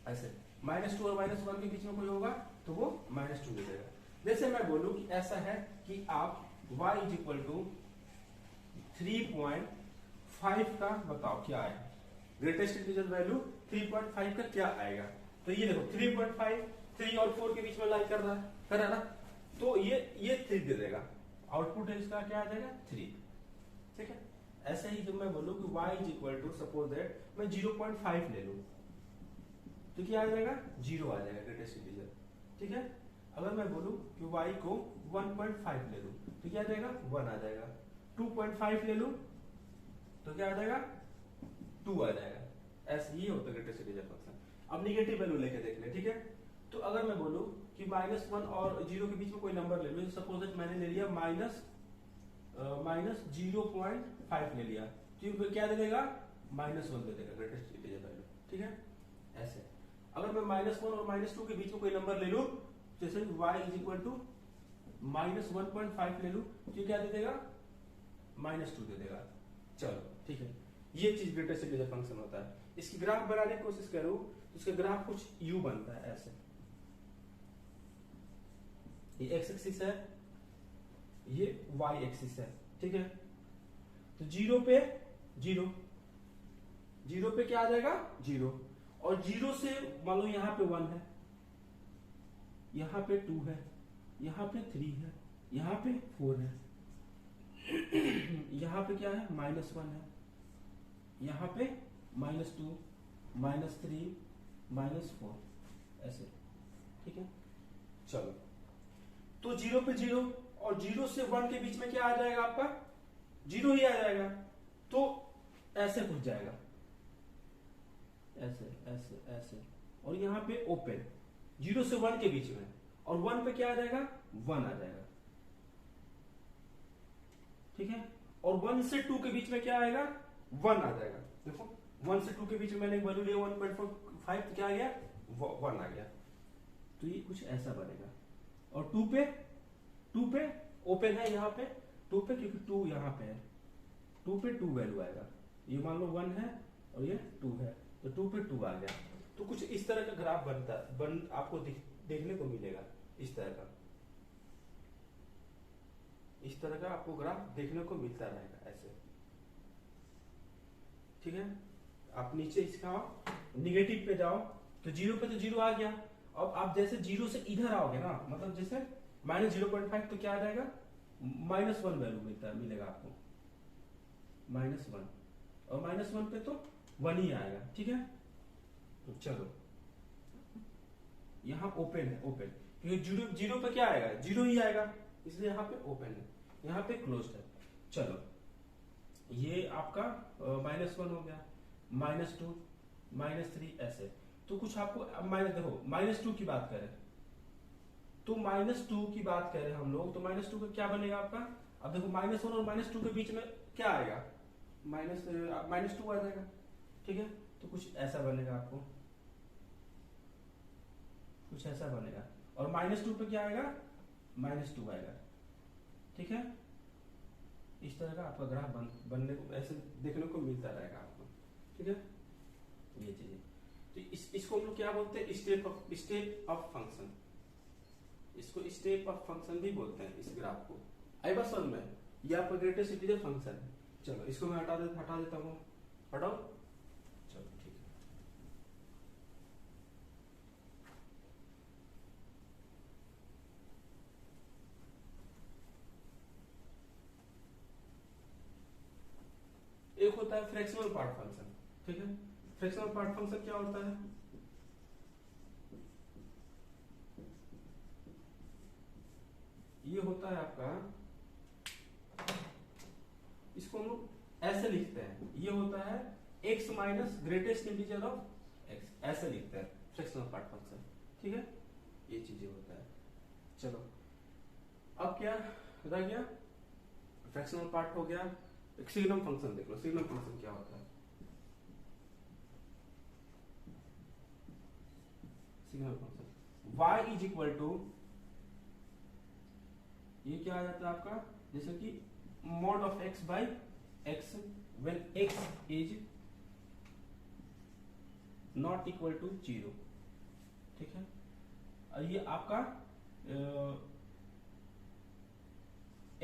ऐसे -2 और -1 के बीच में कोई होगा तो वो -2 दे देगा। जैसे मैं बोलूं कि ऐसा है कि आप y = 3.5 का बताओ क्या है, ग्रेटेस्ट इंटीजर वैल्यू 3.5 का क्या आएगा। तो ये देखो 3.5 3 और 4 के बीच में लाई कर रहा है ना, तो ये 3 दे देगा, आउटपुट इसका क्या आ जाएगा 3, ठीक है। ऐसे ही जब मैं बोलूं कि y = सपोज दैट मैं 0.5 ले लूं तो क्या आ जाएगा, 0 आ जाएगा ग्रेटेस्ट इंटीजर, ठीक है। अगर मैं बोलूं कि y को 1.5 ले लूं तो क्या आ जाएगा, 1 आ जाएगा। 2.5 ले लूं तो क्या आ जाएगा, 2 आ जाएगा। ऐसे ही होता है ग्रेटेस्ट इंटीजर फंक्शन। अब निगेटिव वैल्यू लेके देख ले, ठीक है। तो अगर मैं बोलूं कि -1 और 0 के बीच में कोई नंबर ले लो, सपोज दैट मैंने ले लिया -0.5 ले लिया तो क्या दे देगा, -1 दे देगा ग्रेटेस्ट इंटीजर वैल्यू, ठीक है। ऐसे अगर मैं -1 और -2 के बीच में कोई नंबर ले लूं, जैसे y = -1.5 ले लूं तो क्या दे देगा, -2 दे देगा। चलो ठीक है, ये चीज ग्रेटेस्ट इंटीजर फंक्शन होता है। इसकी ग्राफ बनाने की कोशिश करूं तो इसका ग्राफ कुछ u बनता है ऐसे, ये x एक्सिस है, ये y एक्सिस है, ठीक है। तो 0 पे 0, 0 पे क्या आ जाएगा 0, और 0 से मान लो यहाँ पे 1 है, यहाँ पे 2 है, यहाँ पे 3 है, यहाँ पे 4 है, यहाँ पे क्या है -1 है, यहाँ पे -2, -3, -4 ऐसे, ठीक है। चलो तो 0 पे 0 और 0 से 1 के बीच में क्या आ जाएगा आपका, 0 ही आ जाएगा। तो ऐसे घुस जाएगा, ऐसे ऐसे ऐसे, और यहाँ पे ओपन 0 से 1 के बीच में, और 1 पे क्या आ जाएगा, 1 आ जाएगा, ठीक है। और 1 से 2 के बीच में क्या आएगा, 1 आ जाएगा। देखो 1 से 2 के बीच में मैंने वैल्यू लिया 1.5 तो क्या आ गया, 1 आ गया। तो ये कुछ ऐसा बनेगा। और 2 पे ओपन है यहाँ पे 2 पे, क्योंकि 2 यहाँ पे है, 2 पे 2 वैल्यू आएगा। ये मान लो 1 है और ये 2 है, तो 2 पे 2 आ गया। तो कुछ इस तरह का ग्राफ आपको देखने को मिलेगा, इस तरह का, इस तरह का आपको ग्राफ देखने को मिलता रहेगा ऐसे, ठीक है। आप नीचे इसका निगेटिव पे जाओ तो 0 पे तो 0 आ गया। अब आप जैसे 0 से इधर आओगे ना, मतलब जैसे -0.5 तो क्या आ जाएगा, -1 वैल्यू मिलेगा आपको, -1, और -1 पे तो 1 ही आएगा, ठीक है। तो चलो यहाँ ओपन है, ओपन क्योंकि 0 पे क्या आएगा, 0 ही आएगा, इसलिए यहाँ पे ओपन है, यहाँ पे क्लोज्ड है। चलो ये आपका -1 हो गया, -2, -3 ऐसे। तो कुछ आपको देखो -2 की बात करें तो -2 की बात करें हम लोग तो -2 का क्या बनेगा आपका। अब देखो -1 और -2 के बीच में क्या आएगा, -2 आ जाएगा, ठीक है। तो कुछ ऐसा बनेगा आपको, कुछ ऐसा बनेगा, और -2 पे क्या आएगा, -2 आएगा, ठीक है। इस तरह का आपका ग्राफ बनने को ऐसे देखने को मिलता रहेगा आपको, ठीक है। ये चीजें तो इसको हम लोग क्या बोलते हैं, स्टेप ऑफ फंक्शन, इसको स्टेप ऑफ फंक्शन भी बोलते हैं इस ग्राफ को। आई बात समझ में। ये आपका ग्रेटेस्ट इंटीजर फंक्शन है। चलो इसको मैं हटा देता हूँ, हटाओ। चलो ठीक है, एक होता है फ्रैक्शनल पार्ट फंक्शन। ठीक है, फ्रैक्शनल पार्ट फंक्शन क्या होता है? ये होता है आपका, इसको हम लोग ऐसे लिखते हैं, ये होता है x minus greatest integer of x, ऐसे लिखते हैं फ्रैक्शनल पार्ट फंक्शन। ठीक है, ये चीजें होता है। चलो अब क्या रह गया? फ्रैक्शनल पार्ट हो गया। एक सिग्नम फंक्शन देख लो, सिग्नम फंक्शन क्या होता है? Signum function y is equal to, ये क्या आ जाता है आपका, जैसे कि mod of x by x when x is not equal to 0। ठीक है, और ये आपका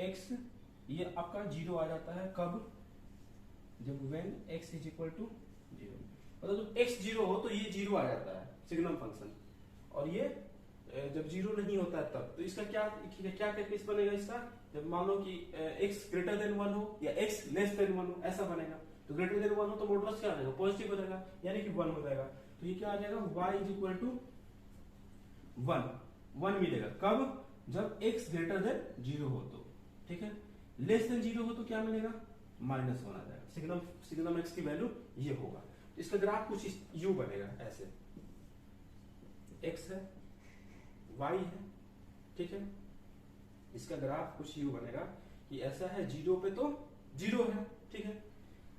x, ये आपका 0 आ जाता है कब? जब when x is equal to 0, मतलब जब x 0 हो तो ये 0 आ जाता है सिग्नम फंक्शन, और ये जब 0 नहीं होता है तब। तो इसका क्या क्या केस बनेगा इसका? जब मान लो कि x ग्रेटर देन 1 हो या x लेस देन 1 हो, ऐसा बनेगा। तो ग्रेटर देन 1 हो तो मॉडुलस क्या आ जाएगा? पॉजिटिव हो जाएगा, यानी कि 1 हो जाएगा। तो ये क्या आ जाएगा? y इज इक्वल टू 1 मिलेगा कब? जब x ग्रेटर देन 0 हो तो। ठीक है, लेस देन 0 हो तो क्या मिलेगा? माइनस 1 आ जाएगा। सिग्नम x की वैल्यू ये होगा। तो इसका ग्राफ कुछ u बनेगा ऐसे, x है, y है। ठीक है, इसका ग्राफ कुछ u बनेगा कि ऐसा है, 0 पे तो 0 है। ठीक है,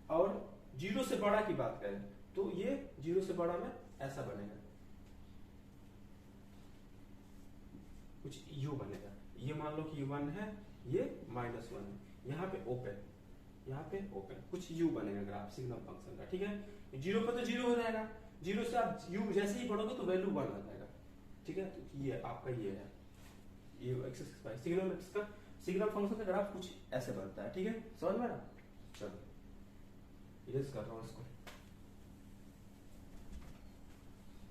और 0 से बड़ा की बात करें तो ये 0 से बड़ा में ऐसा बनेगा, कुछ u बनेगा। ये मान लो कि 1 है, ये -1 है, यहाँ पे ओपन, यहाँ पे ओपन, कुछ u बनेगा ग्राफ सिग्नम फंक्शन का। ठीक है, 0 पे तो 0 हो जाएगा, 0 से आप u जैसे ही बढ़ोगे तो वैल्यू 1 आ जाएगा। ठीक है, तो ये आपका ये है, ये एक्स बाय सिग्नम एक्स का सिग्नम फंक्शन का ग्राफ कुछ ऐसे बनता है। ठीक है, समझ में आया? चलो इरेज कर रहा हूँ इसको।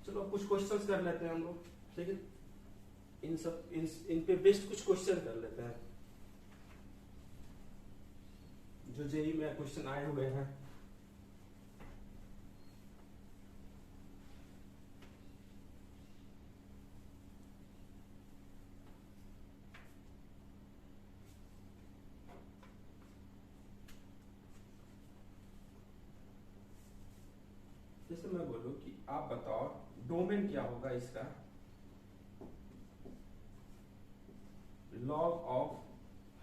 चलो कुछ क्वेश्चंस कर लेते हैं हम लोग। ठीक है, इन पे बेस्ट कुछ क्वेश्चन कर लेते हैं जो जेई में क्वेश्चन आए हुए हैं। जैसे मैं बोलूं कि आप बताओ डोमेन क्या होगा इसका? log of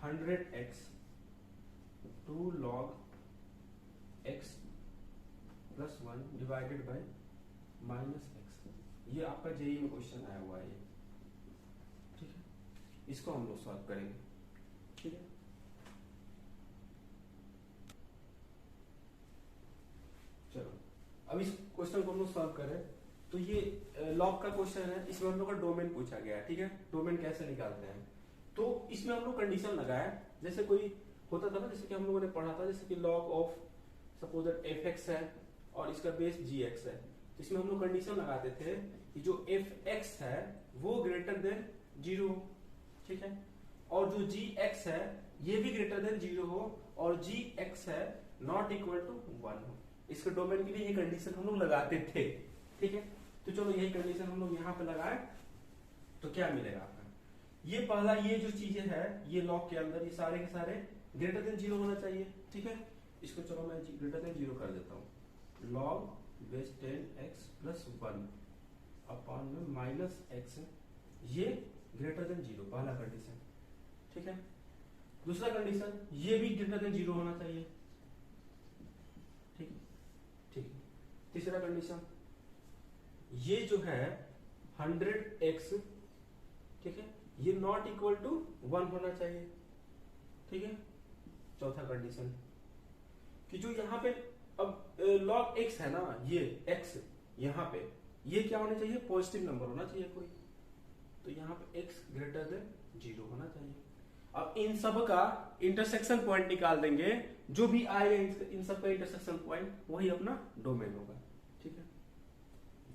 100x to log x plus 1 divided by -x। ये आपका जेई में क्वेश्चन आया हुआ है ये। ठीक है, इसको हम लोग सॉल्व करेंगे। ठीक है, चलो अब इस क्वेश्चन को हम लोग सॉल्व करें तो ये लॉग का क्वेश्चन है, इसमें हम लोग का डोमेन पूछा गया है। ठीक है, डोमेन कैसे निकालते हैं? तो इसमें हम लोग कंडीशन लगाए, जैसे कोई होता था ना, जैसे कि हम लोगों ने पढ़ा था, जैसे कि log of suppose that fx है और इसका बेस gx है। तो इसमें हम लोग कंडीशन लगाते थे कि जो fx है वो ग्रेटर देन 0 हो। ठीक है, और जो gx है ये भी ग्रेटर देन 0 हो, और gx है नॉट इक्वल टू 1 हो। इसके डोमेन के लिए ये कंडीशन हम लोग लगाते थे। ठीक है, तो चलो यही कंडीशन हम लोग यहाँ पे लगाए तो क्या मिलेगा आपका? ये पहला, ये जो चीजें है ये लॉग के अंदर ये सारे के सारे ग्रेटर देन 0 होना चाहिए। ठीक है, इसको चलो मैं ग्रेटर देन 0 कर देता हूँ। Log base 10x plus 1 upon में माइनस x, ये ग्रेटर देन 0, पहला कंडीशन। ठीक है, दूसरा कंडीशन ये भी ग्रेटर देन 0 होना चाहिए। ठीक है, ठीक है, तीसरा कंडीशन ये जो है 100x, ठीक है, ये नॉट इक्वल टू 1 होना चाहिए। ठीक है, चौथा कंडीशन कि जो यहाँ पे अब log x है ना, ये x यहाँ पे ये क्या होना चाहिए? पॉजिटिव नंबर होना चाहिए कोई। तो यहाँ पे x ग्रेटर देन 0 होना चाहिए। अब इन सब का इंटरसेक्शन पॉइंट निकाल देंगे, जो भी आएगा इन सब का इंटरसेक्शन पॉइंट वही अपना डोमेन होगा। ठीक है,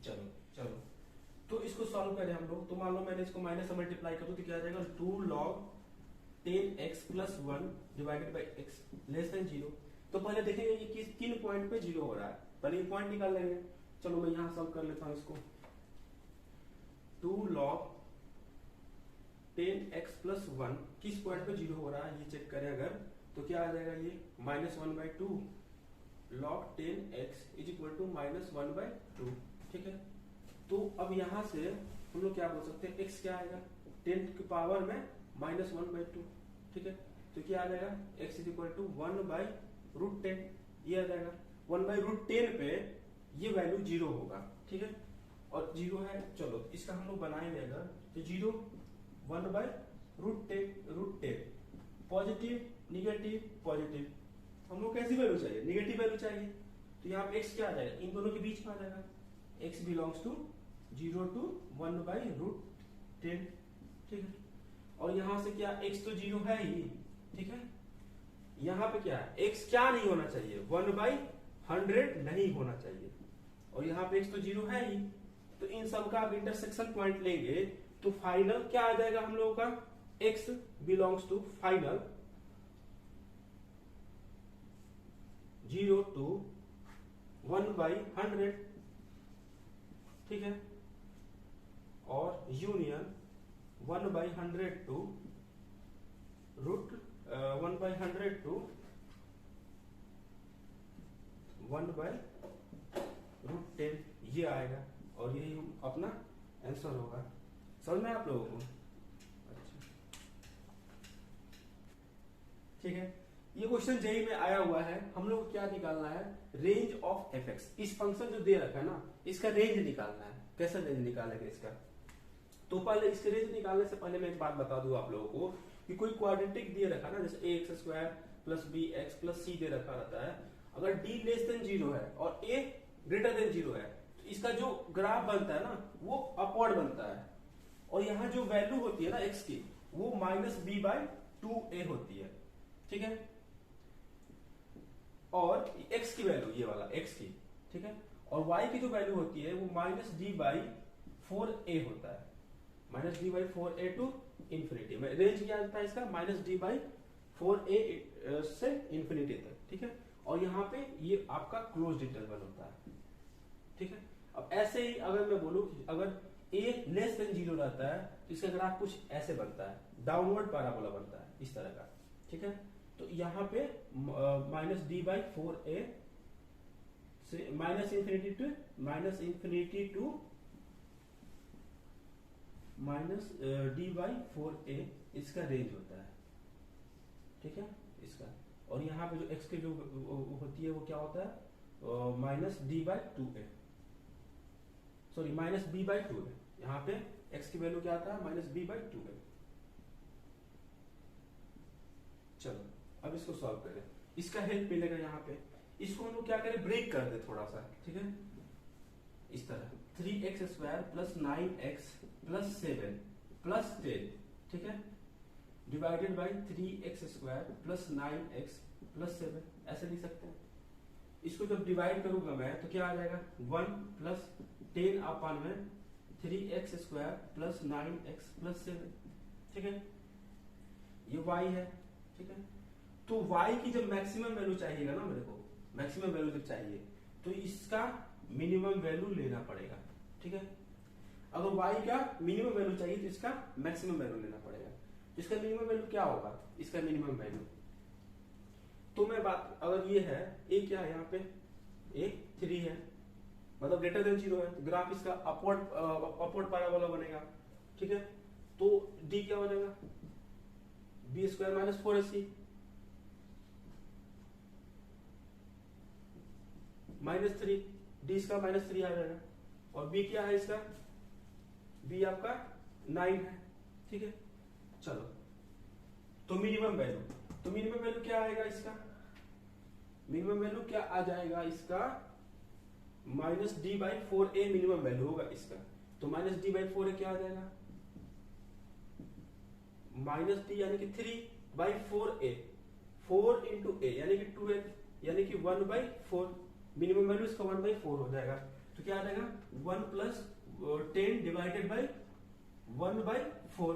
चलो चलो तो इसको सॉल्व करें हम लोग। तो मान लो मैंने इसको माइनस से मल्टीप्लाई कर दूं तो क्या आ जाएगा, 2 log 10x plus 1 divided by x less than 0। तो पहले देखेंगे कि किन पॉइंट पे 0 हो रहा है, पहले ये पॉइंट निकाल लेंगे। चलो मैं यहां सॉल्व कर लेता हूं इसको। 2 log 10x प्लस 1 किस पॉइंट पे 0 हो रहा है ये चेक करें अगर, तो क्या आ जाएगा ये -1/2 log 10x is equal to -1/2। ठीक है, तो अब यहां से हम लोग क्या बोल सकते हैं, x क्या आएगा 10 की पावर में -1/2। ठीक है, तो क्या आ जाएगा x इज इक्वल टू 1/√10, ये आ जाएगा 1/√10 पे ये वैल्यू 0 होगा। ठीक है, और 0 है, चलो इसका हम लोग बनाएंगे अगर, तो 0 1/√10 पॉजिटिव निगेटिव पॉजिटिव, हम लोग कैसी वैल्यू चाहिए, निगेटिव वैल्यू चाहिए। तो यहाँ पे x क्या आ जाएगा, इन दोनों के बीच में आ जाएगा, x बिलोंग्स टू 0 to 1/√10। ठीक है, और यहां से क्या x तो 0 है ही। ठीक है, यहां पे क्या है, x क्या नहीं होना चाहिए, 1/100 नहीं होना चाहिए, और यहां पे x तो 0 है ही। तो इन सब का आप इंटरसेक्शन पॉइंट लेंगे तो फाइनल क्या आ जाएगा हम लोगों का, x belongs to final 0 to 1/100। ठीक है, और यूनियन 1/100 टू 1/100 टू 1/√10 ये आएगा, और यही अपना आंसर होगा। समझ में आप लोगों को? अच्छा, ठीक है, ये क्वेश्चन जेई में आया हुआ है। हम लोग क्या निकालना है, रेंज ऑफ एफ एक्स। इस फंक्शन जो दे रखा है ना, इसका रेंज निकालना है। कैसे रेंज निकालेंगे इसका, तो पहले इसके रेंज निकालने से पहले मैं एक बात बता दूं आप लोगों को कि कोई क्वाड्रेटिक दिए रखा ना, जैसे ax² plus bx plus c दे रखा रहता है, अगर d लेस देन 0 है और a ग्रेटर देन 0 है, तो इसका जो ग्राफ बनता है ना वो अपवर्ड बनता है, और यहाँ जो वैल्यू होती है ना x की, वो -b/2a होती है। ठीक है, और x की वैल्यू ये वाला x की, ठीक है, और y की जो वैल्यू होती है वो -d/4a होता है, -d/4a टू इंफिनिटी में। रेंज क्या आता है इसका, -d/4a से इंफिनिटी तक। ठीक है, और यहाँ पे ये आपका क्लोज्ड इंटरवल होता है। ठीक है, अब ऐसे ही अगर मैं बोलूं कि अगर a लेस देन 0 रहता है तो इसका ग्राफ कुछ ऐसे बनता है, डाउनवर्ड पैराबोला बनता है इस तरह का। ठीक है, तो यहाँ पे -d/4a से -इंफिनिटी टू -d/4a इसका रेंज होता है। ठीक है, इसका, और यहाँ पे जो x की जो होती है वो क्या होता है, -d/2a, सॉरी -b/2a। यहाँ पे x की वैल्यू क्या आता है, -b/2a। चलो अब इसको सॉल्व करें, इसका हेल्प मिलेगा। यहाँ पे इसको हम लोग क्या करें, ब्रेक कर दे थोड़ा सा। ठीक है, इस तरह 3x² plus 9x plus 7 plus 10, ठीक है, divided by 3x² plus 9x plus 7, ऐसे लिख सकते हैं। इसको जब डिवाइड करूंगा मैं तो क्या आ जाएगा, 1 plus 10/में 3x² plus 9x plus 7। ठीक है, ये y है। ठीक है, तो y की जब मैक्सिमम वैल्यू चाहिएगा ना, मेरे को मैक्सिमम वैल्यू जब चाहिए तो इसका मिनिमम वैल्यू लेना पड़ेगा। ठीक है, अगर y का मिनिमम वैल्यू चाहिए तो इसका मैक्सिमम वैल्यू लेना पड़ेगा। तो इसका मिनिमम वैल्यू क्या होगा, इसका मिनिमम वैल्यू, तो मैं बात, अगर ये है a क्या है, यहाँ पे a 3 है, मतलब ग्रेटर देन 0 है, तो ग्राफ इसका अपवर्ड पैराबोला बनेगा। ठीक है, तो d क्या हो जाएगा, b² - 4ac -3, d इसका -3 आ जाएगा, और b क्या है इसका, b आपका 9 है। ठीक है, चलो तो मिनिमम वैल्यू क्या आएगा इसका, मिनिमम वैल्यू क्या आ जाएगा इसका, -d/4a मिनिमम वैल्यू होगा इसका। तो -d/4a क्या आ जाएगा, माइनस टी यानी कि 3/4a, 4 इंटू ए यानी कि 2a यानी कि 1/4, मिनिमम वैल्यू इसका 1/4 हो जाएगा। तो क्या आ जाएगा 1 प्लस 10 डिवाइडेड बाई 1/4।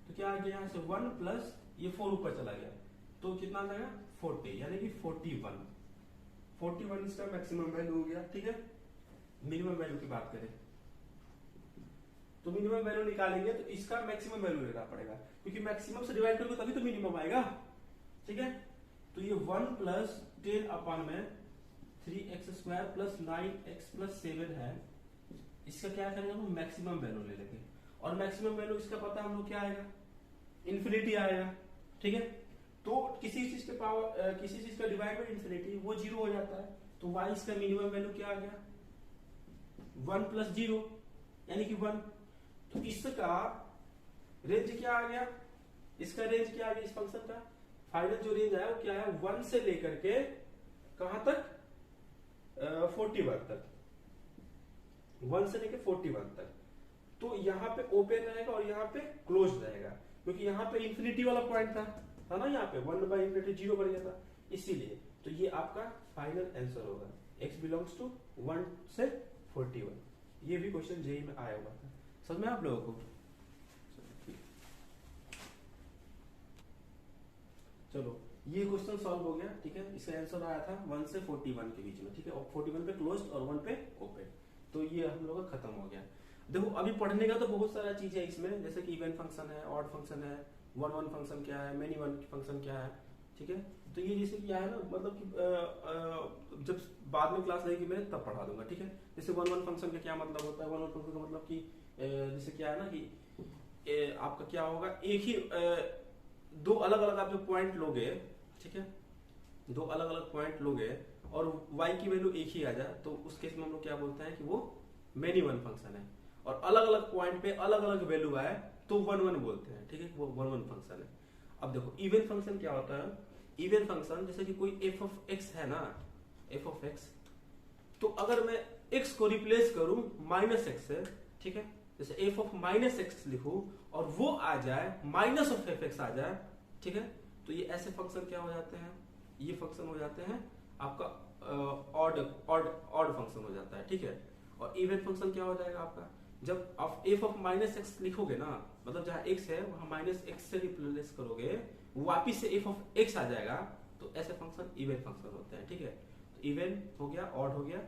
तो क्या आ गया यहाँ से 1 प्लस ये 4 ऊपर चला गया तो कितना आ जाएगा 40 यानी कि 41 इसका मैक्सिमम वैल्यू हो गया। ठीक है, मिनिमम वैल्यू की बात करें तो मिनिमम वैल्यू निकालेंगे तो इसका मैक्सिमम वैल्यू लेना पड़ेगा क्योंकि मैक्सिमम से डिवाइड करोगे तभी तो मिनिमम आएगा। ठीक है, तो ये 1 प्लस 10 अपॉन में 3x² प्लस 9x प्लस 7 है, इसका क्या करेंगे हम मैक्सिमम वैल्यू ले लेंगे और मैक्सिमम वैल्यू इसका पता हम लोग क्या आएगा इन्फिनिटी आएगा। ठीक है, तो किसी चीज के पावर किसी चीज का डिवाइड बाय इन्फिनिटी वो 0 हो जाता है। तो y इसका मिनिमम वैल्यू क्या आ गया 1 प्लस 0 यानी कि 1। तो इसका रेंज क्या आ गया, इसका रेंज क्या आ गया इस फंक्शन का फाइनल जो रेंज आया वो क्या है 1 से लेकर के कहां तक 41 तक, 1 से लेकर 41 तक। तो यहाँ पे ओपन रहेगा और यहाँ पे क्लोज रहेगा क्योंकि यहाँ पे इंफिनिटी वाला पॉइंट था ना, यहाँ पे 1/∞ 0 बन गया था इसीलिए। तो ये आपका फाइनल आंसर होगा x बिलोंग्स टू 1 से 41। ये भी क्वेश्चन जेईई में आया हुआ था, समझ में आप लोगों को। चलो ये क्वेश्चन सॉल्व हो गया। ठीक है, इसका आंसर आया था 1 से 41 के बीच में। ठीक है, और 41 पे क्लोज और 1 पे ओपन। तो ये हम लोग का खत्म हो गया। देखो अभी पढ़ने का तो बहुत सारा चीज है इसमें, जैसे कि इवन फंक्शन है, ऑड फंक्शन है, वन फंक्शन क्या है, मेनी वन फंक्शन क्या है। ठीक है, तो ये जैसे क्या है ना मतलब कि जब बाद में क्लास रहेगी मैं तब पढ़ा दूंगा। ठीक है, जैसे वन फंक्शन का क्या मतलब होता है, वन फंक्शन का मतलब कि जैसे क्या है ना कि आपका क्या होगा एक ही दो अलग अलग आप जो पॉइंट लोगे, ठीक है, दो अलग अलग पॉइंट लोगे और y की वैल्यू एक ही आ जाए तो उस केस में हम लोग क्या बोलते हैं कि वो मेनी वन फंक्शन है। और अलग अलग पॉइंट पे अलग अलग वैल्यू आए तो 1 बोलते हैं। ठीक है, वो 1 फंक्शन है। अब देखो इवन फंक्शन क्या होता है, इवन फंक्शन जैसे कि कोई f ऑफ x है ना, f ऑफ x, तो अगर मैं x को रिप्लेस करूं माइनस x से, ठीक है, जैसे f ऑफ माइनस एक्स लिखूं और वो आ जाए माइनस ऑफ एफ एक्स आ जाए, ठीक है, तो ये ऐसे फंक्शन क्या हो जाते हैं, ये फंक्शन हो जाते हैं आपका ऑड फंक्शन हो जाता है। ठीक है, और इवन फंक्शन क्या हो जाएगा आपका, जब आप f ऑफ माइनस एक्स लिखोगे ना, मतलब जहां x है वहां माइनस एक्स से रिप्लेस करोगे वापिस से f ऑफ x आ जाएगा, तो ऐसे फंक्शन इवन फंक्शन होते हैं। ठीक है, तो इवन हो गया, ऑड हो गया,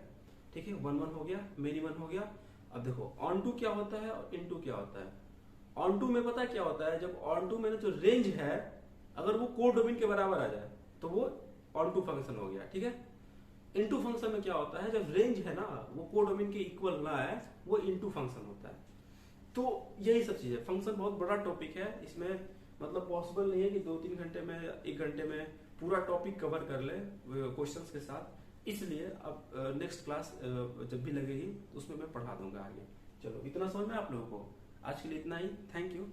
ठीक है, 1 हो गया, मेनी वन हो गया। अब देखो ऑन टू क्या होता है और इन टू क्या होता है। ऑन टू में पता क्या होता है, जब ऑन टू में जो रेंज है अगर वो कोडोमेन के बराबर आ जाए तो वो ऑन टू फंक्शन हो गया। ठीक है, इनटू फंक्शन में क्या होता है, जब रेंज है ना वो कोडोमेन के इक्वल ना है वो इनटू फंक्शन होता है। तो यही सब चीज है। फंक्शन बहुत बड़ा टॉपिक है, इसमें मतलब पॉसिबल नहीं है कि 2-3 घंटे में 1 घंटे में पूरा टॉपिक कवर कर ले क्वेश्चंस के साथ। इसलिए अब नेक्स्ट क्लास जब भी लगेगी उसमें मैं पढ़ा दूंगा आगे। चलो इतना समझ में आप लोगों को, आज के लिए इतना ही। Thank you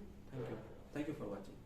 for watching.